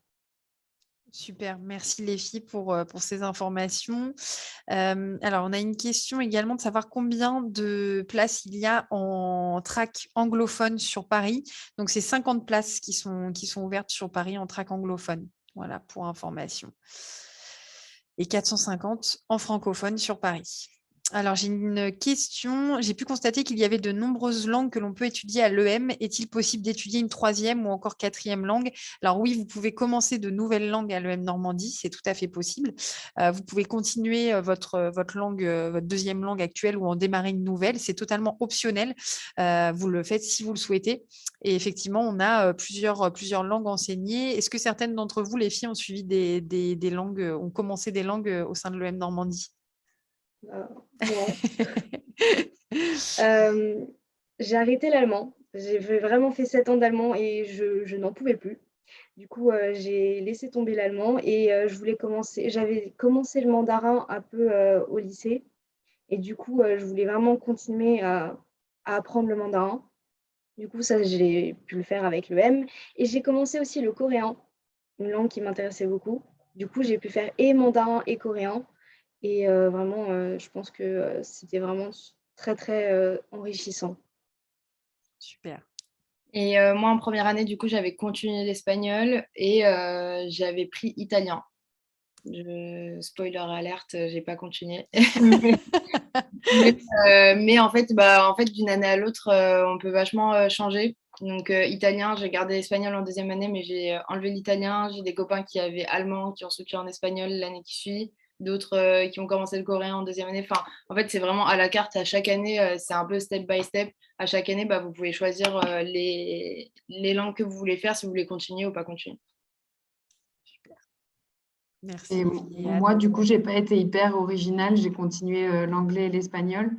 Super, merci les filles pour ces informations. Alors, on a une question également de savoir combien de places il y a en track anglophone sur Paris. Donc, c'est 50 places qui sont ouvertes sur Paris en track anglophone. Voilà, pour information. Et 450 en francophone sur Paris. Alors, j'ai une question. J'ai pu constater qu'il y avait de nombreuses langues que l'on peut étudier à l'EM. Est-il possible d'étudier une troisième ou encore quatrième langue? Alors oui, vous pouvez commencer de nouvelles langues à l'EM Normandie, c'est tout à fait possible. Vous pouvez continuer votre langue, votre deuxième langue actuelle ou en démarrer une nouvelle. C'est totalement optionnel. Vous le faites si vous le souhaitez. Et effectivement, on a plusieurs langues enseignées. Est-ce que certaines d'entre vous, les filles, ont suivi des langues, ont commencé des langues au sein de l'EM Normandie? Non. Euh, j'ai arrêté l'allemand. J'ai vraiment fait 7 ans d'allemand et je n'en pouvais plus. Du coup, j'ai laissé tomber l'allemand et j'avais commencé le mandarin un peu au lycée. Et du coup, je voulais vraiment continuer à apprendre le mandarin. Du coup, ça, j'ai pu le faire avec le M. Et j'ai commencé aussi le coréen, une langue qui m'intéressait beaucoup. Du coup, j'ai pu faire et mandarin et coréen. Et vraiment, je pense que c'était vraiment très, très enrichissant. Super. Et moi, en première année, du coup, j'avais continué l'espagnol et j'avais pris italien. Spoiler alerte, j'ai pas continué. Mais en fait, d'une année à l'autre, on peut vachement changer. Donc, italien, j'ai gardé l'espagnol en deuxième année, mais j'ai enlevé l'italien. J'ai des copains qui avaient allemand, qui ont switché en espagnol l'année qui suit. D'autres qui ont commencé le coréen en deuxième année. Enfin, en fait, c'est vraiment à la carte. À chaque année, c'est un peu step by step. À chaque année, vous pouvez choisir les langues que vous voulez faire, si vous voulez continuer ou pas continuer. Merci. Et Et moi, Anne? du coup, j'ai pas été hyper originale. J'ai continué l'anglais et l'espagnol.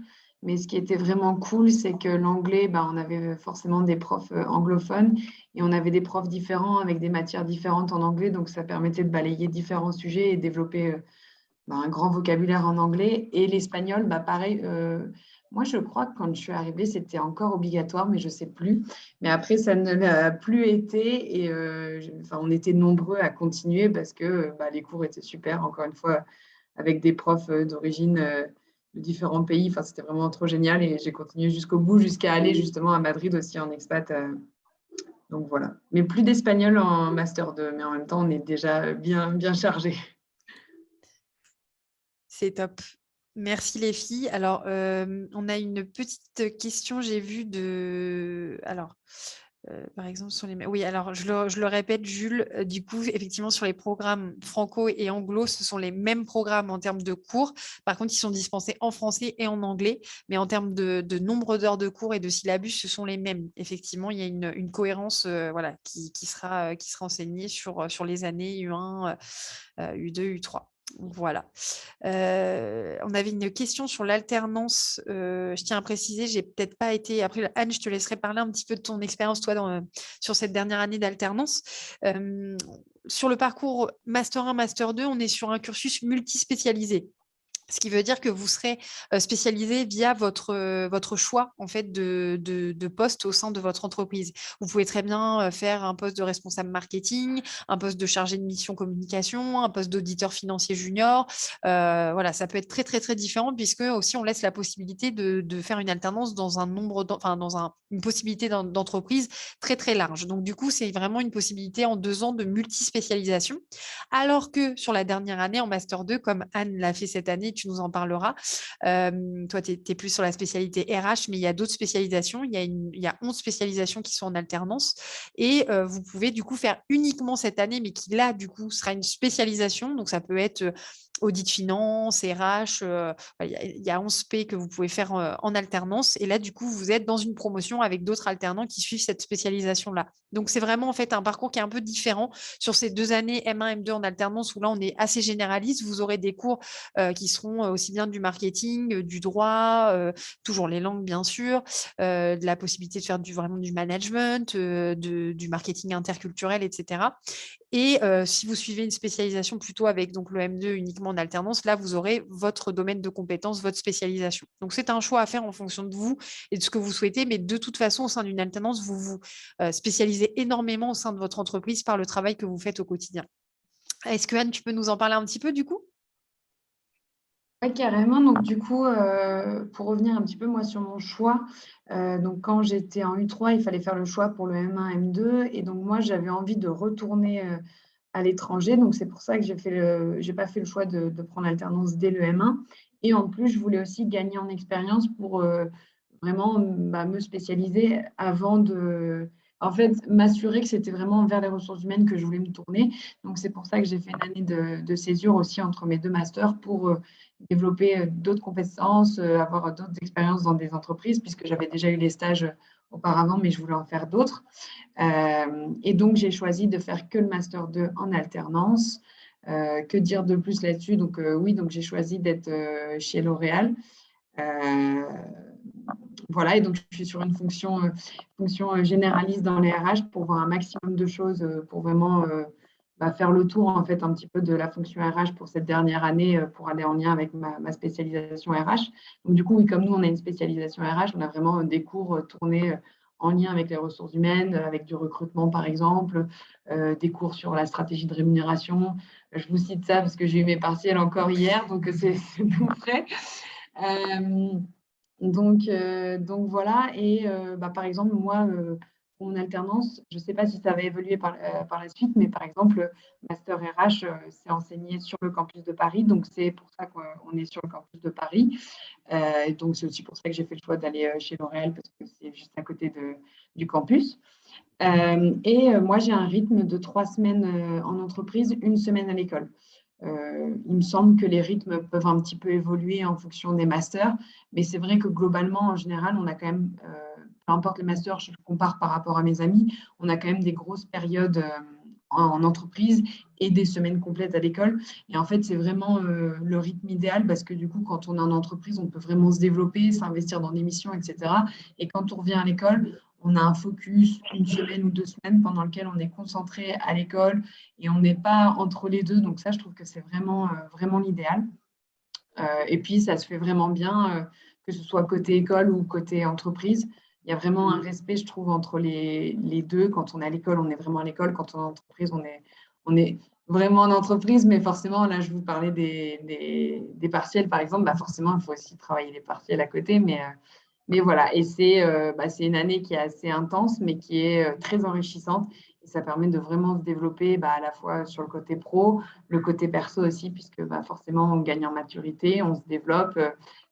Mais ce qui était vraiment cool, c'est que l'anglais, on avait forcément des profs anglophones et on avait des profs différents avec des matières différentes en anglais. Donc, ça permettait de balayer différents sujets et développer un grand vocabulaire en anglais. Et l'espagnol, pareil. Moi, je crois que quand je suis arrivée, c'était encore obligatoire, mais je ne sais plus. Mais après, ça ne l'a plus été. Et on était nombreux à continuer parce que les cours étaient super, encore une fois, avec des profs d'origine de différents pays. Enfin, c'était vraiment trop génial. Et j'ai continué jusqu'au bout, jusqu'à aller justement à Madrid aussi en expat. Donc voilà. Mais plus d'espagnol en Master 2. Mais en même temps, on est déjà bien, bien chargé. C'est top. Merci les filles. Alors, on a une petite question, j'ai vu de... Alors, par exemple, sur les... Oui, alors je le répète, Jules, du coup, effectivement, sur les programmes franco et anglo, ce sont les mêmes programmes en termes de cours. Par contre, ils sont dispensés en français et en anglais, mais en termes de nombre d'heures de cours et de syllabus, ce sont les mêmes. Effectivement, il y a une cohérence voilà, qui sera enseignée sur les années U1, U2, U3. Voilà. On avait une question sur l'alternance. Je tiens à préciser, j'ai peut-être pas été. Après, Anne, je te laisserai parler un petit peu de ton expérience, toi, sur cette dernière année d'alternance. Sur le parcours Master 1, Master 2, on est sur un cursus multispécialisé. Ce qui veut dire que vous serez spécialisé via votre choix en fait de poste au sein de votre entreprise. Vous pouvez très bien faire un poste de responsable marketing, un poste de chargé de mission communication, un poste d'auditeur financier junior. Voilà, ça peut être très très très différent puisque aussi on laisse la possibilité de faire une alternance dans un nombre, une possibilité d'entreprise très très large. Donc du coup, c'est vraiment une possibilité en 2 ans de multispécialisation. Alors que sur la dernière année en master 2, comme Anne l'a fait cette année, tu nous en parleras. Toi, tu es plus sur la spécialité RH, mais il y a d'autres spécialisations. Il y a 11 spécialisations qui sont en alternance. Et vous pouvez du coup faire uniquement cette année, mais qui là, du coup, sera une spécialisation. Donc, ça peut être audit finance, RH, il y a 11 P que vous pouvez faire en alternance. Et là, du coup, vous êtes dans une promotion avec d'autres alternants qui suivent cette spécialisation-là. Donc, c'est vraiment en fait un parcours qui est un peu différent sur ces 2 années M1, M2 en alternance où là, on est assez généraliste. Vous aurez des cours qui seront aussi bien du marketing, du droit, toujours les langues, bien sûr, de la possibilité de faire vraiment du management, du marketing interculturel, etc. Et si vous suivez une spécialisation plutôt avec donc, le M2 uniquement en alternance, là, vous aurez votre domaine de compétences, votre spécialisation. Donc, c'est un choix à faire en fonction de vous et de ce que vous souhaitez. Mais de toute façon, au sein d'une alternance, vous vous spécialisez énormément au sein de votre entreprise par le travail que vous faites au quotidien. Est-ce que Anne, tu peux nous en parler un petit peu du coup? Oui, carrément. Donc, du coup, pour revenir un petit peu, moi, sur mon choix, donc quand j'étais en U3, il fallait faire le choix pour le M1, M2. Et donc, moi, j'avais envie de retourner à l'étranger. Donc, c'est pour ça que j'ai pas fait le choix de prendre l'alternance dès le M1. Et en plus, je voulais aussi gagner en expérience pour vraiment me spécialiser avant de… En fait, m'assurer que c'était vraiment vers les ressources humaines que je voulais me tourner. Donc, c'est pour ça que j'ai fait une année de césure aussi entre mes 2 masters pour développer d'autres compétences, avoir d'autres expériences dans des entreprises, puisque j'avais déjà eu les stages auparavant, mais je voulais en faire d'autres. Et donc, j'ai choisi de faire que le Master 2 en alternance. Que dire de plus là-dessus? Donc, oui, donc j'ai choisi d'être chez L'Oréal. Voilà, et donc je suis sur une fonction généraliste dans les RH pour voir un maximum de choses, pour vraiment faire le tour en fait un petit peu de la fonction RH pour cette dernière année, pour aller en lien avec ma spécialisation RH. Donc du coup, oui, comme nous, on a une spécialisation RH, on a vraiment des cours tournés en lien avec les ressources humaines, avec du recrutement par exemple, des cours sur la stratégie de rémunération. Je vous cite ça parce que j'ai eu mes partiels encore hier, donc c'est tout frais. Donc voilà, et par exemple, moi, mon alternance, je ne sais pas si ça va évoluer par la suite, mais par exemple, Master RH, c'est enseigné sur le campus de Paris, donc c'est pour ça qu'on est sur le campus de Paris. Donc c'est aussi pour ça que j'ai fait le choix d'aller chez L'Oréal, parce que c'est juste à côté du campus. Moi, j'ai un rythme de 3 semaines en entreprise, 1 semaine à l'école. Il me semble que les rythmes peuvent un petit peu évoluer en fonction des masters, mais c'est vrai que globalement, en général, on a quand même, peu importe les masters, je compare par rapport à mes amis, on a quand même des grosses périodes en entreprise et des semaines complètes à l'école. Et en fait, c'est vraiment le rythme idéal parce que du coup, quand on est en entreprise, on peut vraiment se développer, s'investir dans des missions, etc. Et quand on revient à l'école, on a un focus 1 semaine ou 2 semaines pendant lequel on est concentré à l'école et on n'est pas entre les deux. Donc ça, je trouve que c'est vraiment, vraiment l'idéal. Et puis, ça se fait vraiment bien, que ce soit côté école ou côté entreprise. Il y a vraiment un respect, je trouve, entre les deux. Quand on est à l'école, on est vraiment à l'école. Quand on est en entreprise, on est vraiment en entreprise. Mais forcément, là, je vous parlais des partiels, par exemple. Forcément, il faut aussi travailler les partiels à côté. Mais voilà, et c'est une année qui est assez intense, mais qui est très enrichissante. Et ça permet de vraiment se développer à la fois sur le côté pro, le côté perso aussi, puisque forcément, on gagne en maturité, on se développe.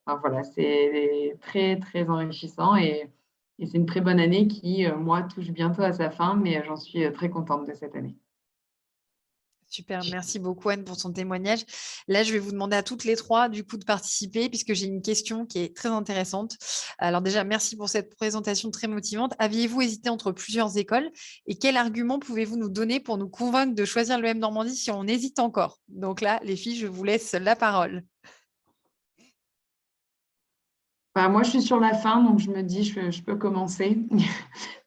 Voilà, c'est très, très enrichissant. Et c'est une très bonne année qui, moi, touche bientôt à sa fin, mais j'en suis très contente de cette année. Super, merci beaucoup Anne pour ton témoignage. Là, je vais vous demander à toutes les 3 du coup de participer puisque j'ai une question qui est très intéressante. Alors déjà, merci pour cette présentation très motivante. Aviez-vous hésité entre plusieurs écoles et quel argument pouvez-vous nous donner pour nous convaincre de choisir l'EM Normandie si on hésite encore? Donc là, les filles, je vous laisse la parole. Moi, je suis sur la fin, donc je me dis, je peux commencer.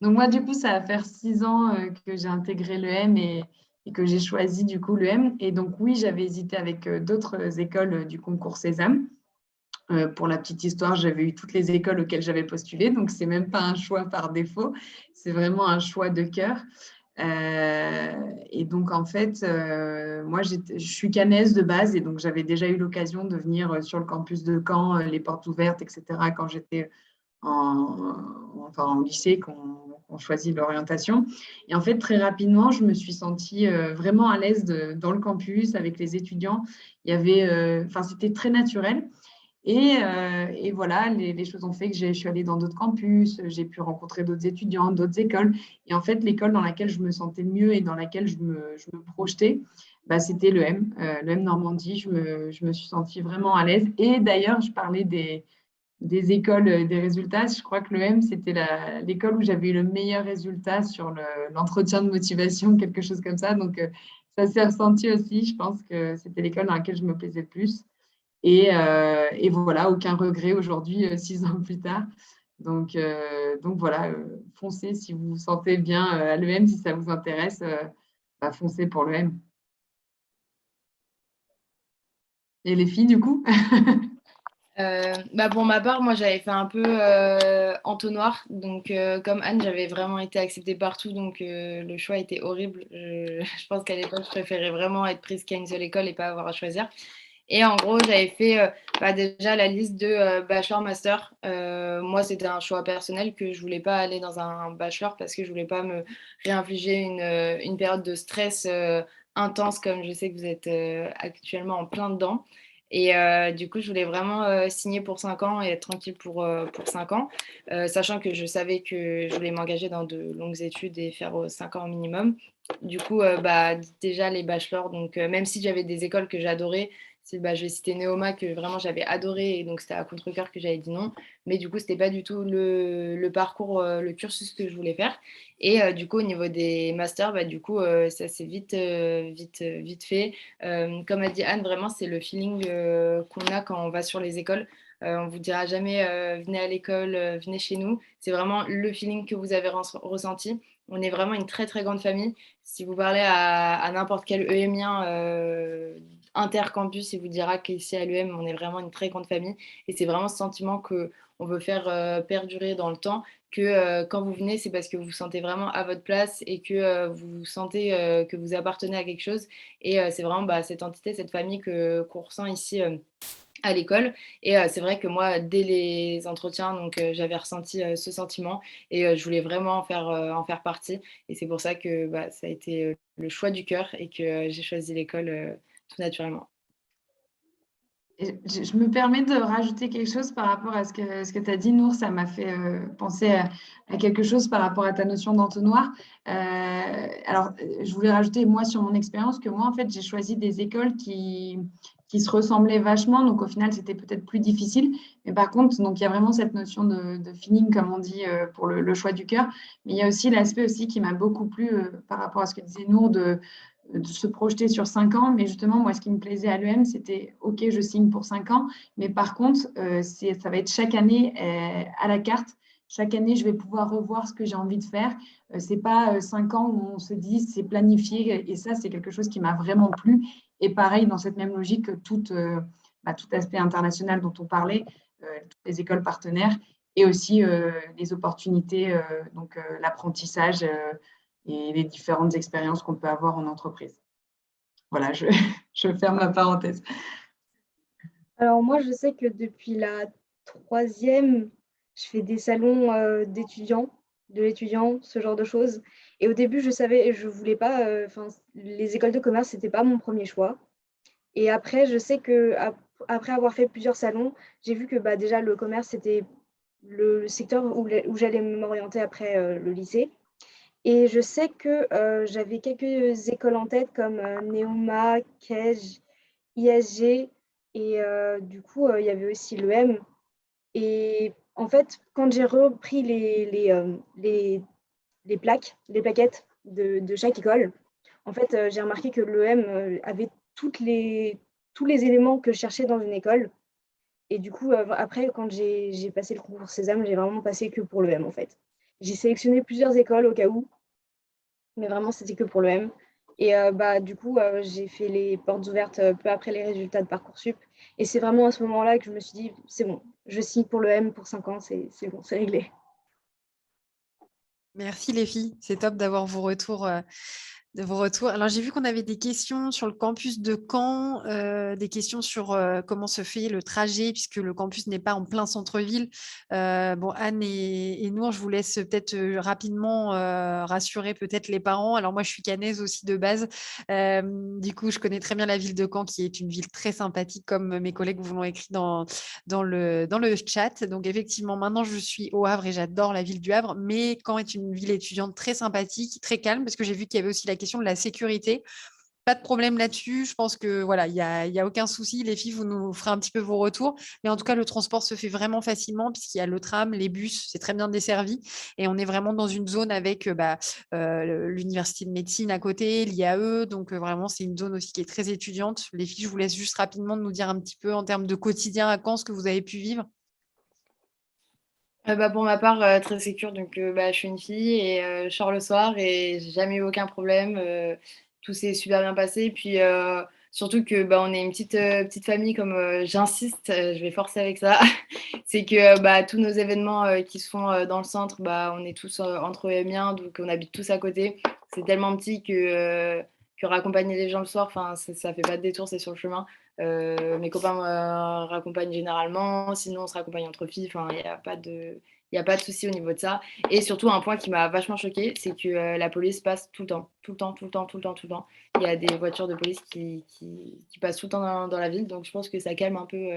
Donc moi, du coup, ça va faire 6 ans que j'ai intégré l'EM et que j'ai choisi du coup l'EM. Et donc oui, j'avais hésité avec d'autres écoles du concours Sésame. Pour la petite histoire, j'avais eu toutes les écoles auxquelles j'avais postulé, donc c'est même pas un choix par défaut, c'est vraiment un choix de cœur. Et donc en fait, moi je suis caennaise de base et donc j'avais déjà eu l'occasion de venir sur le campus de Caen, les portes ouvertes, etc. quand j'étais en lycée, qu'on choisit l'orientation. Et en fait, très rapidement, je me suis sentie vraiment à l'aise dans le campus avec les étudiants. Il y avait, c'était très naturel. Et voilà, les choses ont fait que je suis allée dans d'autres campus, j'ai pu rencontrer d'autres étudiants, d'autres écoles. Et en fait, l'école dans laquelle je me sentais mieux et dans laquelle je me projetais, bah, c'était l'EM Normandie. Je me suis sentie vraiment à l'aise. Et d'ailleurs, je parlais des écoles, des résultats. Je crois que l'EM, c'était l'école où j'avais eu le meilleur résultat sur l'entretien de motivation, quelque chose comme ça. Donc, ça s'est ressenti aussi. Je pense que c'était l'école dans laquelle je me plaisais le plus. Et voilà, aucun regret aujourd'hui, 6 ans plus tard. Donc voilà, foncez si vous vous sentez bien à l'EM, si ça vous intéresse, bah, foncez pour l'EM. Et les filles, du coup? Bah pour ma part, moi j'avais fait un peu entonnoir. Donc comme Anne, j'avais vraiment été acceptée partout. Donc le choix était horrible. Je pense qu'à l'époque, je préférais vraiment être prise qu'à une seule école et pas avoir à choisir. Et en gros, j'avais fait bah, déjà la liste de bachelor master. Moi, c'était un choix personnel que je voulais pas aller dans un bachelor parce que je voulais pas me réinfliger une période de stress intense comme je sais que vous êtes actuellement en plein dedans. Et du coup, je voulais vraiment signer pour 5 ans et être tranquille pour 5 ans, sachant que je savais que je voulais m'engager dans de longues études et faire 5 ans minimum. Du coup, bah, déjà les bachelors, donc même si j'avais des écoles que j'adorais, bah, je vais citer Neoma que vraiment j'avais adoré et donc c'était à contre-cœur que j'avais dit non. Mais du coup, c'était pas du tout le parcours, le cursus que je voulais faire. Et du coup, au niveau des masters, bah, du coup, ça s'est vite fait. Comme a dit Anne, vraiment, c'est le feeling qu'on a quand on va sur les écoles. On vous dira jamais venez à l'école, venez chez nous. C'est vraiment le feeling que vous avez ressenti. On est vraiment une très très grande famille. Si vous parlez à n'importe quel EMien intercampus, il vous dira qu'ici à l'UM, on est vraiment une très grande famille. Et c'est vraiment ce sentiment qu'on veut faire perdurer dans le temps, que quand vous venez, c'est parce que vous vous sentez vraiment à votre place et que vous sentez que vous appartenez à quelque chose. Et c'est vraiment bah, cette entité, cette famille qu'on ressent ici. À l'école et c'est vrai que moi dès les entretiens donc j'avais ressenti ce sentiment et je voulais vraiment en faire partie et c'est pour ça que bah, ça a été le choix du cœur et que j'ai choisi l'école tout naturellement. Et je me permets de rajouter quelque chose par rapport à ce que tu as dit, Nour. Ça m'a fait penser à quelque chose par rapport à ta notion d'entonnoir. Alors, je voulais rajouter, moi, sur mon expérience, que moi, en fait, j'ai choisi des écoles qui se ressemblaient vachement. Donc, au final, c'était peut-être plus difficile. Mais par contre, donc, il y a vraiment cette notion de feeling, comme on dit, pour le choix du cœur. Mais il y a aussi l'aspect aussi qui m'a beaucoup plu par rapport à ce que disait Nour de se projeter sur 5 ans. Mais justement, moi, ce qui me plaisait à l'EM, c'était, OK, je signe pour 5 ans, mais par contre, ça va être chaque année à la carte. Chaque année, je vais pouvoir revoir ce que j'ai envie de faire. Ce n'est pas 5 ans où on se dit c'est planifié. Et ça, c'est quelque chose qui m'a vraiment plu. Et pareil, dans cette même logique, tout aspect international dont on parlait, toutes les écoles partenaires et aussi les opportunités, donc l'apprentissage et les différentes expériences qu'on peut avoir en entreprise. Voilà, je ferme la parenthèse. Alors moi, je sais que depuis la troisième, je fais des salons d'étudiants, de l'étudiant, ce genre de choses. Et au début, je voulais pas, les écoles de commerce, c'était pas mon premier choix. Et après, je sais que après avoir fait plusieurs salons, j'ai vu que bah, déjà le commerce, c'était le secteur où j'allais m'orienter après le lycée. Et je sais que j'avais quelques écoles en tête comme Neoma, KEJ, ISG et du coup, il y avait aussi l'EM. Et en fait, quand j'ai repris les plaquettes de chaque école, en fait, j'ai remarqué que l'EM avait tous les éléments que je cherchais dans une école. Et du coup, après, quand j'ai passé le concours Sésame, j'ai vraiment passé que pour l'EM en fait. J'ai sélectionné plusieurs écoles au cas où, mais vraiment, c'était que pour l'EM. Et bah, du coup, j'ai fait les portes ouvertes peu après les résultats de Parcoursup. Et c'est vraiment à ce moment-là que je me suis dit, c'est bon, je signe pour l'EM pour 5 ans, c'est bon, c'est réglé. Merci les filles, c'est top d'avoir vos retours de vos retours. Alors, j'ai vu qu'on avait des questions sur le campus de Caen, des questions sur comment se fait le trajet, puisque le campus n'est pas en plein centre-ville. Bon, Anne et Nour, je vous laisse peut-être rapidement rassurer peut-être les parents. Alors, moi, je suis caennaise aussi de base. Du coup, je connais très bien la ville de Caen, qui est une ville très sympathique, comme mes collègues vous l'ont écrit dans le chat. Donc, effectivement, maintenant, je suis au Havre et j'adore la ville du Havre, mais Caen est une ville étudiante très sympathique, très calme, parce que j'ai vu qu'il y avait aussi la question de la sécurité. Pas de problème là-dessus. Je pense que voilà, il y a aucun souci. Les filles, vous nous ferez un petit peu vos retours. Mais en tout cas, le transport se fait vraiment facilement puisqu'il y a le tram, les bus, c'est très bien desservi. Et on est vraiment dans une zone avec l'université de médecine à côté, l'IAE. Donc vraiment, c'est une zone aussi qui est très étudiante. Les filles, je vous laisse juste rapidement nous dire un petit peu en termes de quotidien à Caen ce que vous avez pu vivre. Pour ma part, très sécure. Donc, je suis une fille et je sors le soir et j'ai jamais eu aucun problème. Tout s'est super bien passé. Puis, surtout que on est une petite famille, comme j'insiste, je vais forcer avec ça. C'est que tous nos événements qui se font dans le centre, on est tous entre eux et miens, donc on habite tous à côté. C'est tellement petit que raccompagner les gens le soir, ça fait pas de détour, c'est sur le chemin. Mes copains me raccompagnent généralement, sinon on se raccompagne entre filles, il n'y a pas de souci au niveau de ça. Et surtout, un point qui m'a vachement choquée, c'est que la police passe tout le temps, tout le temps, tout le temps, tout le temps, tout le temps. Il y a des voitures de police qui passent tout le temps dans la ville, donc je pense que ça calme un peu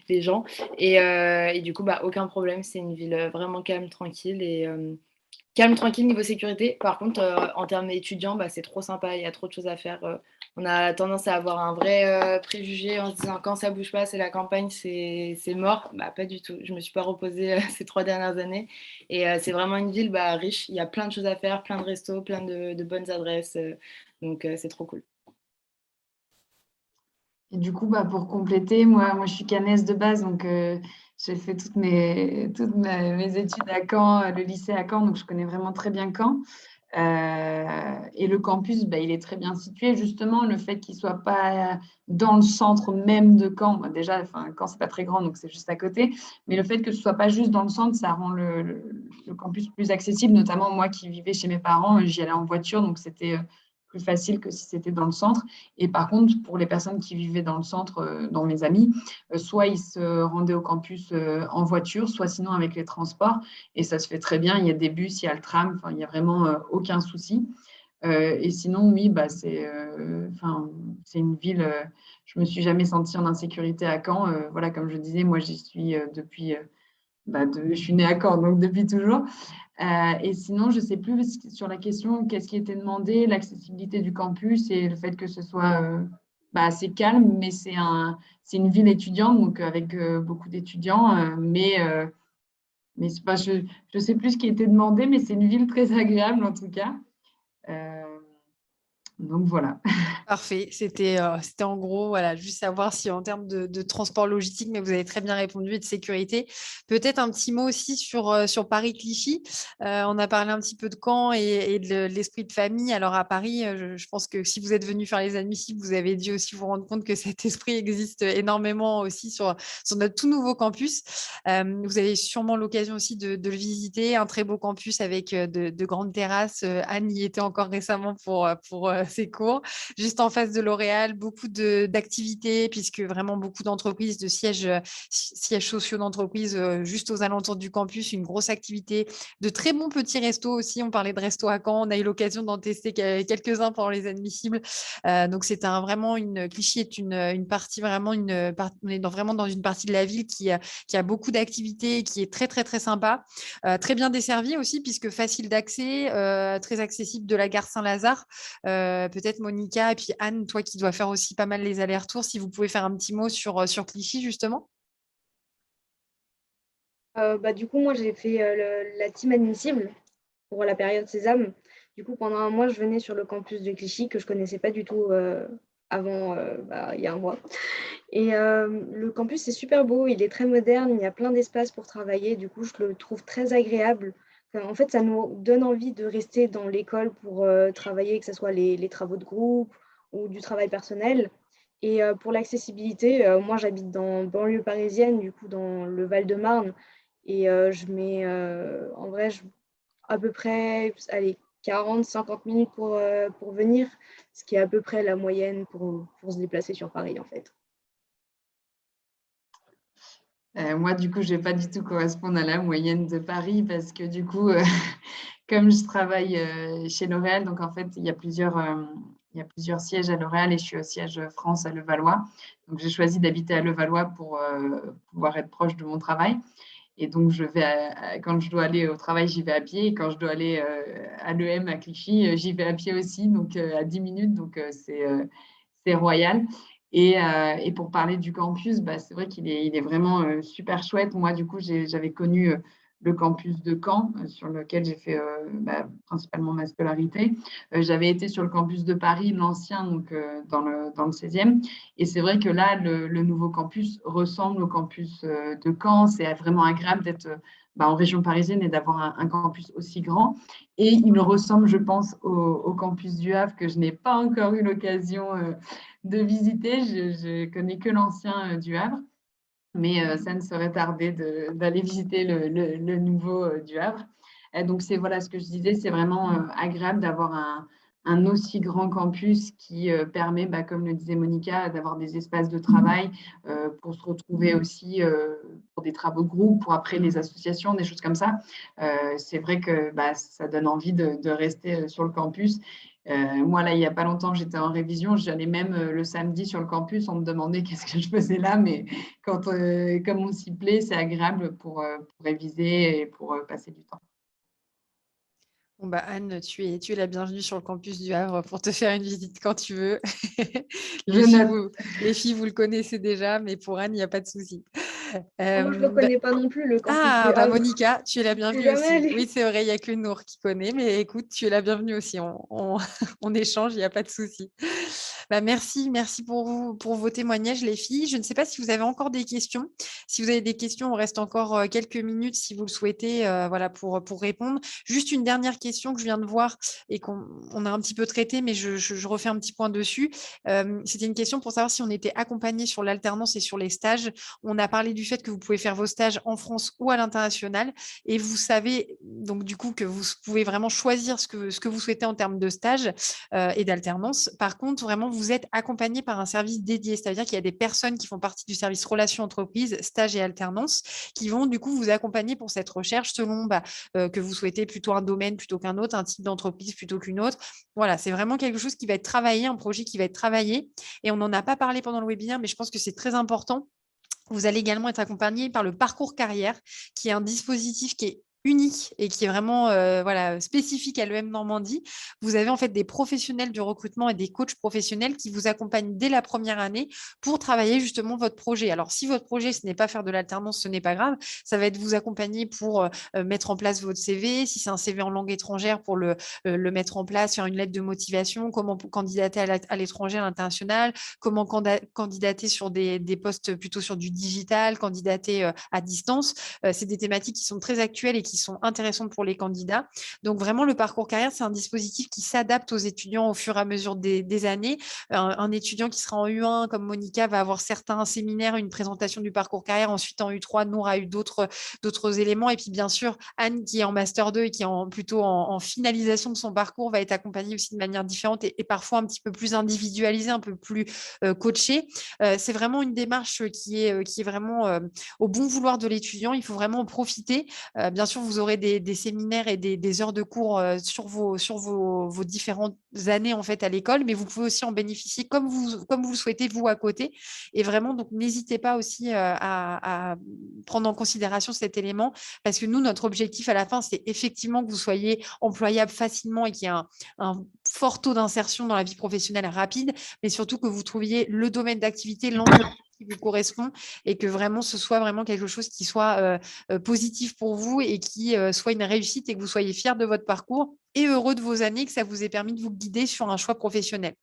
les gens. Et du coup, aucun problème, c'est une ville vraiment calme, tranquille calme, tranquille niveau sécurité. Par contre, en termes étudiants, c'est trop sympa, il y a trop de choses à faire. On a tendance à avoir un vrai préjugé en se disant quand ça bouge pas, c'est la campagne, c'est mort. Pas du tout. Je me suis pas reposée ces 3 dernières années. Et c'est vraiment une ville riche. Il y a plein de choses à faire, plein de restos, plein de bonnes adresses. Donc c'est trop cool. Et du coup, pour compléter, moi, je suis caennaise de base, donc j'ai fait mes études à Caen, le lycée à Caen, donc je connais vraiment très bien Caen. Et le campus, il est très bien situé. Justement, le fait qu'il ne soit pas dans le centre même de Caen, déjà, Caen, c'est pas très grand, donc c'est juste à côté. Mais le fait que ce soit pas juste dans le centre, ça rend le campus plus accessible. Notamment, moi qui vivais chez mes parents, j'y allais en voiture, donc c'était plus facile que si c'était dans le centre. Et par contre, pour les personnes qui vivaient dans le centre, dans mes amis, soit ils se rendaient au campus en voiture, soit sinon avec les transports. Et ça se fait très bien. Il y a des bus, il y a le tram, il n'y a vraiment aucun souci. Et sinon, oui, c'est une ville. Je me suis jamais sentie en insécurité à Caen. Voilà, comme je disais, moi, j'y suis depuis. Je suis née à Caen, donc depuis toujours. Et sinon, je ne sais plus sur la question, qu'est-ce qui était demandé, l'accessibilité du campus et le fait que ce soit assez calme, mais c'est une ville étudiante, donc avec beaucoup d'étudiants, mais je ne sais plus ce qui était demandé, mais c'est une ville très agréable en tout cas. Donc voilà. Parfait. C'était en gros, voilà, juste savoir si en termes de transport logistique, mais vous avez très bien répondu, et de sécurité. Peut-être un petit mot aussi sur Paris-Clichy. On a parlé un petit peu de Caen et de l'esprit de famille. Alors à Paris, je pense que si vous êtes venu faire les admissibles, vous avez dû aussi vous rendre compte que cet esprit existe énormément aussi sur notre tout nouveau campus. Vous avez sûrement l'occasion aussi de le visiter. Un très beau campus avec de grandes terrasses. Anne y était encore récemment pour ses cours. Juste en face de L'Oréal, beaucoup d'activités, puisque vraiment beaucoup d'entreprises, de sièges sociaux d'entreprises juste aux alentours du campus, une grosse activité, de très bons petits restos aussi. On parlait de restos à Caen, on a eu l'occasion d'en tester quelques-uns pendant les admissibles. Donc c'est vraiment Clichy est une partie vraiment on est vraiment dans une partie de la ville qui a beaucoup d'activités, et qui est très très très sympa, très bien desservie aussi puisque facile d'accès, très accessible de la gare Saint-Lazare. Peut-être Monica et puis Anne, toi qui dois faire aussi pas mal les allers-retours, si vous pouvez faire un petit mot sur Clichy justement. Du coup, moi, j'ai fait la team admissible pour la période Sésame. Du coup, pendant un mois, je venais sur le campus de Clichy que je ne connaissais pas du tout avant, il y a un mois. Et le campus est super beau, il est très moderne, il y a plein d'espaces pour travailler. Du coup, je le trouve très agréable. En fait, ça nous donne envie de rester dans l'école pour travailler, que ce soit les travaux de groupe ou du travail personnel. Et pour l'accessibilité, moi, j'habite dans banlieue parisienne, du coup, dans le Val-de-Marne. Et je mets, en vrai, à peu près, allez, 40-50 minutes pour venir, ce qui est à peu près la moyenne pour se déplacer sur Paris, en fait. Moi, du coup, je ne vais pas du tout correspondre à la moyenne de Paris parce que du coup, comme je travaille chez L'Oréal, donc en fait, il y a plusieurs sièges à L'Oréal et je suis au siège France à Levallois. Donc, j'ai choisi d'habiter à Levallois pour pouvoir être proche de mon travail. Et donc, quand je dois aller au travail, j'y vais à pied. Et quand je dois aller à l'EM à Clichy, j'y vais à pied aussi, donc à 10 minutes. Donc, c'est royal. Et pour parler du campus, bah, c'est vrai qu'il est vraiment super chouette. Moi, du coup, j'avais connu le campus de Caen, sur lequel j'ai fait principalement ma scolarité. J'avais été sur le campus de Paris, l'ancien, donc dans le 16e. Et c'est vrai que là, le nouveau campus ressemble au campus de Caen. C'est vraiment agréable d'être en région parisienne et d'avoir un campus aussi grand. Et il ressemble, je pense, au campus du Havre que je n'ai pas encore eu l'occasion de visiter. Je connais que l'ancien du Havre, mais ça ne serait tardé d'aller visiter le nouveau du Havre. Donc, c'est voilà ce que je disais, c'est vraiment agréable d'avoir un aussi grand campus qui permet, comme le disait Monica, d'avoir des espaces de travail pour se retrouver aussi pour des travaux de groupe, pour après les associations, des choses comme ça. C'est vrai que ça donne envie de rester sur le campus. Moi, là, il n'y a pas longtemps, j'étais en révision. J'allais même le samedi sur le campus. On me demandait qu'est-ce que je faisais là. Mais comme on s'y plaît, c'est agréable pour réviser et pour passer du temps. Bon, Anne, tu es la bienvenue sur le campus du Havre pour te faire une visite quand tu veux. Les filles, vous le connaissez déjà, mais pour Anne, il n'y a pas de souci. Moi, je ne le connais pas non plus, le campus du Havre. Monica, tu es la bienvenue aussi. Allée. Oui, c'est vrai, il n'y a que Nour qui connaît, mais écoute, tu es la bienvenue aussi. On échange, il n'y a pas de souci. Merci pour vos témoignages, les filles. Je ne sais pas si vous avez encore des questions. Si vous avez des questions, on reste encore quelques minutes si vous le souhaitez, pour répondre. Juste une dernière question que je viens de voir et qu'on a un petit peu traitée, mais je refais un petit point dessus. C'était une question pour savoir si on était accompagné sur l'alternance et sur les stages. On a parlé du fait que vous pouvez faire vos stages en France ou à l'international et vous savez donc du coup que vous pouvez vraiment choisir ce que vous souhaitez en termes de stage et d'alternance. Par contre, vraiment, vous êtes accompagné par un service dédié, c'est-à-dire qu'il y a des personnes qui font partie du service relations entreprises, stage et alternance, qui vont du coup vous accompagner pour cette recherche selon que vous souhaitez plutôt un domaine plutôt qu'un autre, un type d'entreprise plutôt qu'une autre. Voilà, c'est vraiment quelque chose qui va être travaillé, un projet qui va être travaillé. Et on n'en a pas parlé pendant le webinaire, mais je pense que c'est très important. Vous allez également être accompagné par le parcours carrière, qui est un dispositif qui est unique et qui est vraiment spécifique à l'EM Normandie. Vous avez en fait des professionnels du recrutement et des coachs professionnels qui vous accompagnent dès la première année pour travailler justement votre projet. Alors, si votre projet, ce n'est pas faire de l'alternance, ce n'est pas grave. Ça va être vous accompagner pour mettre en place votre CV. Si c'est un CV en langue étrangère, pour le mettre en place, faire une lettre de motivation, comment candidater à l'étranger, à l'international, comment candidater sur des postes plutôt sur du digital, candidater à distance. C'est des thématiques qui sont très actuelles et qui sont intéressantes pour les candidats. Donc vraiment, le parcours carrière, c'est un dispositif qui s'adapte aux étudiants au fur et à mesure des années. Un étudiant qui sera en U1, comme Monica, va avoir certains séminaires, une présentation du parcours carrière. Ensuite, en U3, Nour a eu d'autres éléments. Et puis, bien sûr, Anne, qui est en Master 2 et qui est plutôt en finalisation de son parcours, va être accompagnée aussi de manière différente et parfois un petit peu plus individualisée, un peu plus coachée. C'est vraiment une démarche qui est vraiment au bon vouloir de l'étudiant. Il faut vraiment en profiter. Bien sûr, vous aurez des séminaires et des heures de cours sur vos différentes années en fait à l'école, mais vous pouvez aussi en bénéficier comme vous le souhaitez, vous, à côté. Et vraiment, donc, n'hésitez pas aussi à prendre en considération cet élément, parce que nous, notre objectif à la fin, c'est effectivement que vous soyez employable facilement et qu'il y ait un fort taux d'insertion dans la vie professionnelle rapide, mais surtout que vous trouviez le domaine d'activité, l'entreprise qui vous correspond et que vraiment ce soit vraiment quelque chose qui soit positif pour vous et qui soit une réussite et que vous soyez fiers de votre parcours et heureux de vos années, que ça vous ait permis de vous guider sur un choix professionnel.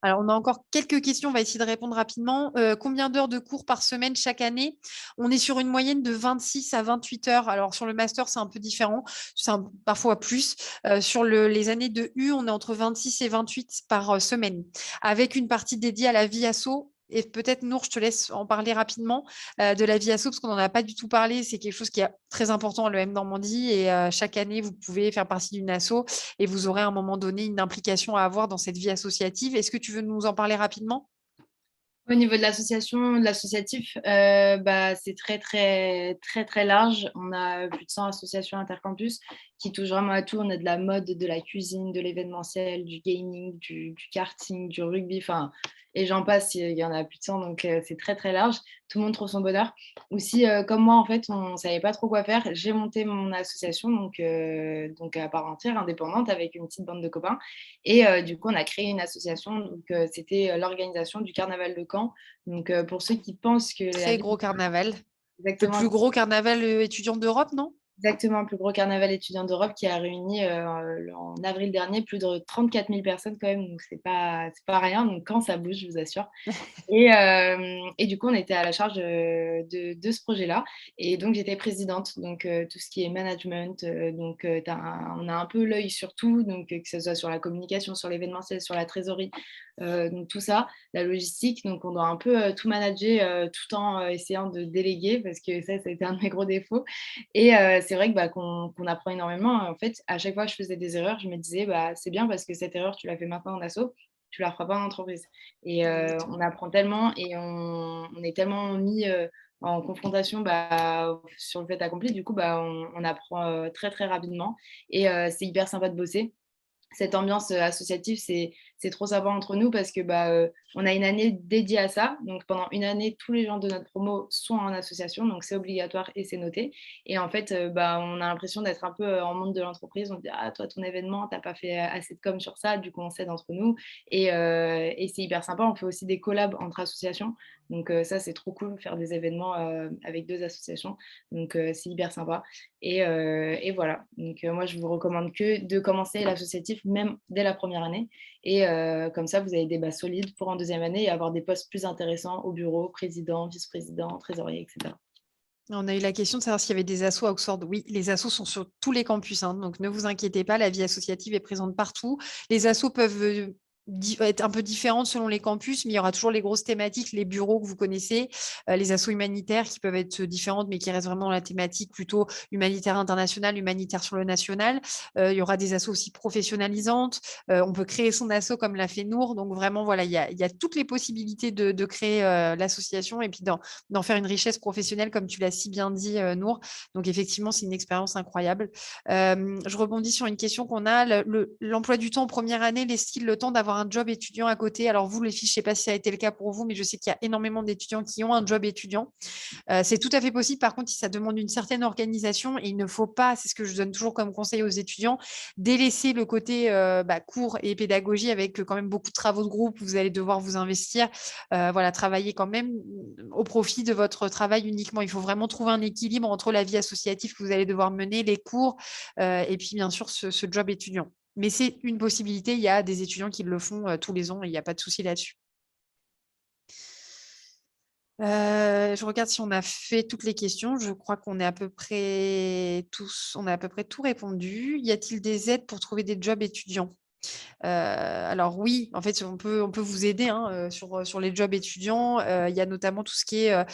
Alors, on a encore quelques questions, on va essayer de répondre rapidement. Combien d'heures de cours par semaine chaque année? On est sur une moyenne de 26 à 28 heures. Alors, sur le master, c'est un peu différent, c'est parfois plus. Sur les années de U, on est entre 26 et 28 par semaine, avec une partie dédiée à la vie asso Et peut-être, Nour, je te laisse en parler rapidement de la vie asso, parce qu'on n'en a pas du tout parlé. C'est quelque chose qui est très important à l'EM Normandie. Et chaque année, vous pouvez faire partie d'une asso et vous aurez à un moment donné une implication à avoir dans cette vie associative. Est-ce que tu veux nous en parler rapidement? Au niveau de l'association, de l'associatif, c'est très, très, très, très large. On a plus de 100 associations intercampus qui touchent vraiment à tout. On a de la mode, de la cuisine, de l'événementiel, du gaming, du karting, du rugby, enfin, et j'en passe, il y en a plus de 100, donc c'est très, très large. Tout le monde trouve son bonheur. Aussi, comme moi, en fait, on ne savait pas trop quoi faire. J'ai monté mon association, donc à part entière, indépendante, avec une petite bande de copains. Et du coup, on a créé une association. Donc, c'était l'organisation du carnaval de Caen. Donc, pour ceux qui pensent que la Très vie... gros carnaval. Le Exactement, plus gros carnaval étudiant d'Europe, non? exactement, le plus gros carnaval étudiant d'Europe qui a réuni en avril dernier plus de 34 000 personnes quand même. Donc, c'est pas rien. Donc, quand ça bouge, je vous assure. Et du coup, on était à la charge de ce projet-là. Et donc, j'étais présidente. Donc, tout ce qui est management. On a un peu l'œil sur tout. Donc, que ce soit sur la communication, sur l'événementiel, sur la trésorerie. Donc, tout ça, la logistique. Donc, on doit un peu tout manager tout en essayant de déléguer parce que ça a été un de mes gros défauts. Et c'est vrai que, qu'on apprend énormément. En fait, à chaque fois que je faisais des erreurs, je me disais, c'est bien parce que cette erreur, tu l'as fait maintenant en asso, tu la feras pas en entreprise. Et on apprend tellement et on est tellement mis en confrontation sur le fait accompli. Du coup, on apprend très, très rapidement. Et c'est hyper sympa de bosser. Cette ambiance associative, c'est trop sympa entre nous parce que on a une année dédiée à ça. Donc pendant une année, tous les gens de notre promo sont en association, donc c'est obligatoire et c'est noté. Et en fait, on a l'impression d'être un peu en monde de l'entreprise. On dit ah toi ton événement, t'as pas fait assez de com sur ça, du coup on s'aide entre nous et c'est hyper sympa. On fait aussi des collabs entre associations, donc ça c'est trop cool faire des événements avec deux associations. Donc c'est hyper sympa. Et voilà. Donc moi je vous recommande que de commencer l'associatif même dès la première année. Et comme ça, vous avez des bases solides pour en deuxième année et avoir des postes plus intéressants au bureau, président, vice-président, trésorier, etc. On a eu la question de savoir s'il y avait des assos à Oxford. Oui, les assos sont sur tous les campus, hein, donc ne vous inquiétez pas, la vie associative est présente partout. Les assos peuvent être un peu différentes selon les campus, mais il y aura toujours les grosses thématiques, les bureaux que vous connaissez, les assos humanitaires qui peuvent être différentes, mais qui restent vraiment dans la thématique plutôt humanitaire international, humanitaire sur le national. Il y aura des assos aussi professionnalisantes. On peut créer son asso comme l'a fait Nour. Donc vraiment, voilà, il y a toutes les possibilités de créer l'association et puis d'en faire une richesse professionnelle, comme tu l'as si bien dit, Nour. Donc, effectivement, c'est une expérience incroyable. Je rebondis sur une question qu'on a. L'emploi du temps en première année, laisse-t-il le temps d'avoir un job étudiant à côté? Alors, vous, les filles, je ne sais pas si ça a été le cas pour vous, mais je sais qu'il y a énormément d'étudiants qui ont un job étudiant. C'est tout à fait possible. Par contre, ça demande une certaine organisation et il ne faut pas, c'est ce que je donne toujours comme conseil aux étudiants, délaisser le côté cours et pédagogie avec quand même beaucoup de travaux de groupe. Vous allez devoir vous investir, voilà, travailler quand même au profit de votre travail uniquement. Il faut vraiment trouver un équilibre entre la vie associative que vous allez devoir mener, les cours et puis bien sûr ce job étudiant. Mais c'est une possibilité. Il y a des étudiants qui le font tous les ans et il n'y a pas de souci là-dessus. Je regarde si on a fait toutes les questions. Je crois qu'on est à peu près tous, on a à peu près tout répondu. Y a-t-il des aides pour trouver des jobs étudiants? Alors oui, en fait, on peut vous aider hein, sur les jobs étudiants. Il y a notamment tout ce qui est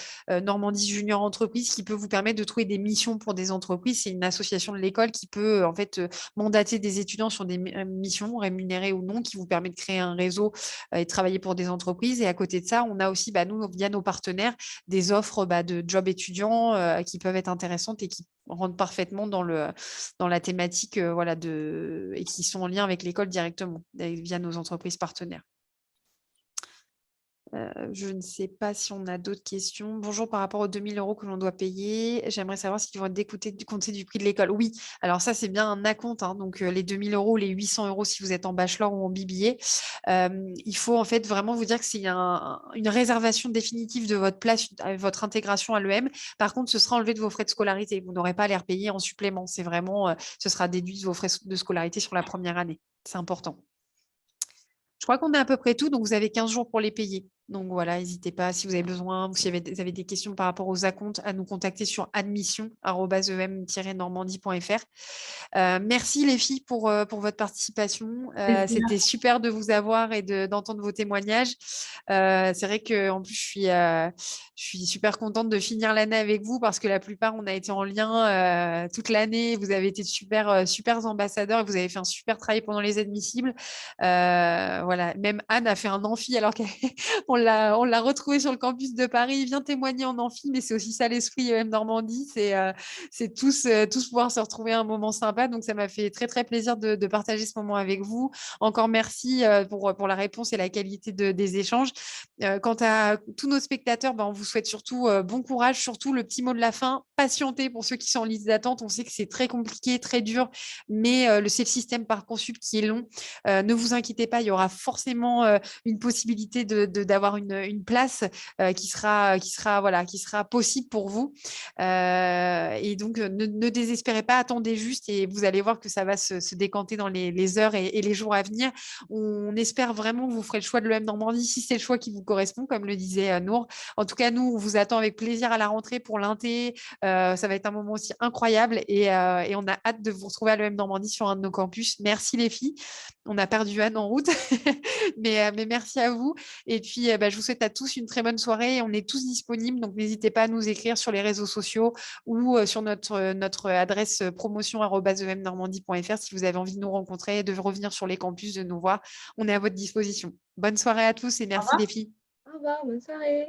Normandie Junior Entreprise qui peut vous permettre de trouver des missions pour des entreprises. C'est une association de l'école qui peut en fait mandater des étudiants sur des missions rémunérées ou non, qui vous permet de créer un réseau et de travailler pour des entreprises. Et à côté de ça, on a aussi, nous, via nos partenaires, des offres de jobs étudiants qui peuvent être intéressantes et qui rentrent parfaitement dans la thématique et qui sont en lien avec l'école directement via nos entreprises partenaires. Je ne sais pas si on a d'autres questions. Bonjour, par rapport aux 2 000 € que l'on doit payer, j'aimerais savoir s'ils vont être décomptés du prix de l'école. Oui, alors ça, c'est bien un acompte. Hein, donc, les 2 000 €, les 800 € si vous êtes en bachelor ou en BBA. Il faut en fait vraiment vous dire que c'est une réservation définitive de votre place, votre intégration à l'EM. Par contre, ce sera enlevé de vos frais de scolarité. Vous n'aurez pas à les repayer en supplément. C'est vraiment, ce sera déduit de vos frais de scolarité sur la première année. C'est important. Je crois qu'on a à peu près tout, donc vous avez 15 jours pour les payer. Donc voilà, n'hésitez pas si vous avez besoin ou si vous avez des questions par rapport aux acomptes à nous contacter sur admission@em-normandie.fr. Merci les filles pour votre participation. C'était super de vous avoir et d'entendre vos témoignages. C'est vrai qu'en plus, je suis super contente de finir l'année avec vous parce que la plupart, on a été en lien toute l'année. Vous avez été super ambassadeurs et vous avez fait un super travail pendant les admissibles. Voilà. Même Anne a fait un amphi alors qu'on l'a retrouvée sur le campus de Paris. Il vient témoigner en amphi, mais c'est aussi ça l'esprit EM Normandie. C'est tous pouvoir se retrouver à un moment sympa. Donc, ça m'a fait très, très plaisir de partager ce moment avec vous. Encore merci pour la réponse et la qualité des échanges. Quant à tous nos spectateurs, on vous souhaite surtout bon courage, surtout le petit mot de la fin, patientez pour ceux qui sont en liste d'attente. On sait que c'est très compliqué, très dur, mais c'est le système Parcoursup qui est long. Ne vous inquiétez pas, il y aura forcément une possibilité d'avoir une place qui sera possible pour vous. Et donc, ne désespérez pas, attendez juste et vous allez voir que ça va se décanter dans les heures et les jours à venir. On espère vraiment que vous ferez le choix de l'EM Normandie si c'est le choix qui vous correspond, comme le disait Nour. En tout cas, nous, on vous attend avec plaisir à la rentrée pour l'inté. Ça va être un moment aussi incroyable et on a hâte de vous retrouver à l'EM Normandie sur un de nos campus. Merci les filles. On a perdu Anne en route, mais merci à vous. Et puis, je vous souhaite à tous une très bonne soirée. On est tous disponibles, donc n'hésitez pas à nous écrire sur les réseaux sociaux ou sur notre adresse promotion@emnormandie.fr si vous avez envie de nous rencontrer, de revenir sur les campus, de nous voir. On est à votre disposition. Bonne soirée à tous et merci les filles. Au revoir, bonne soirée.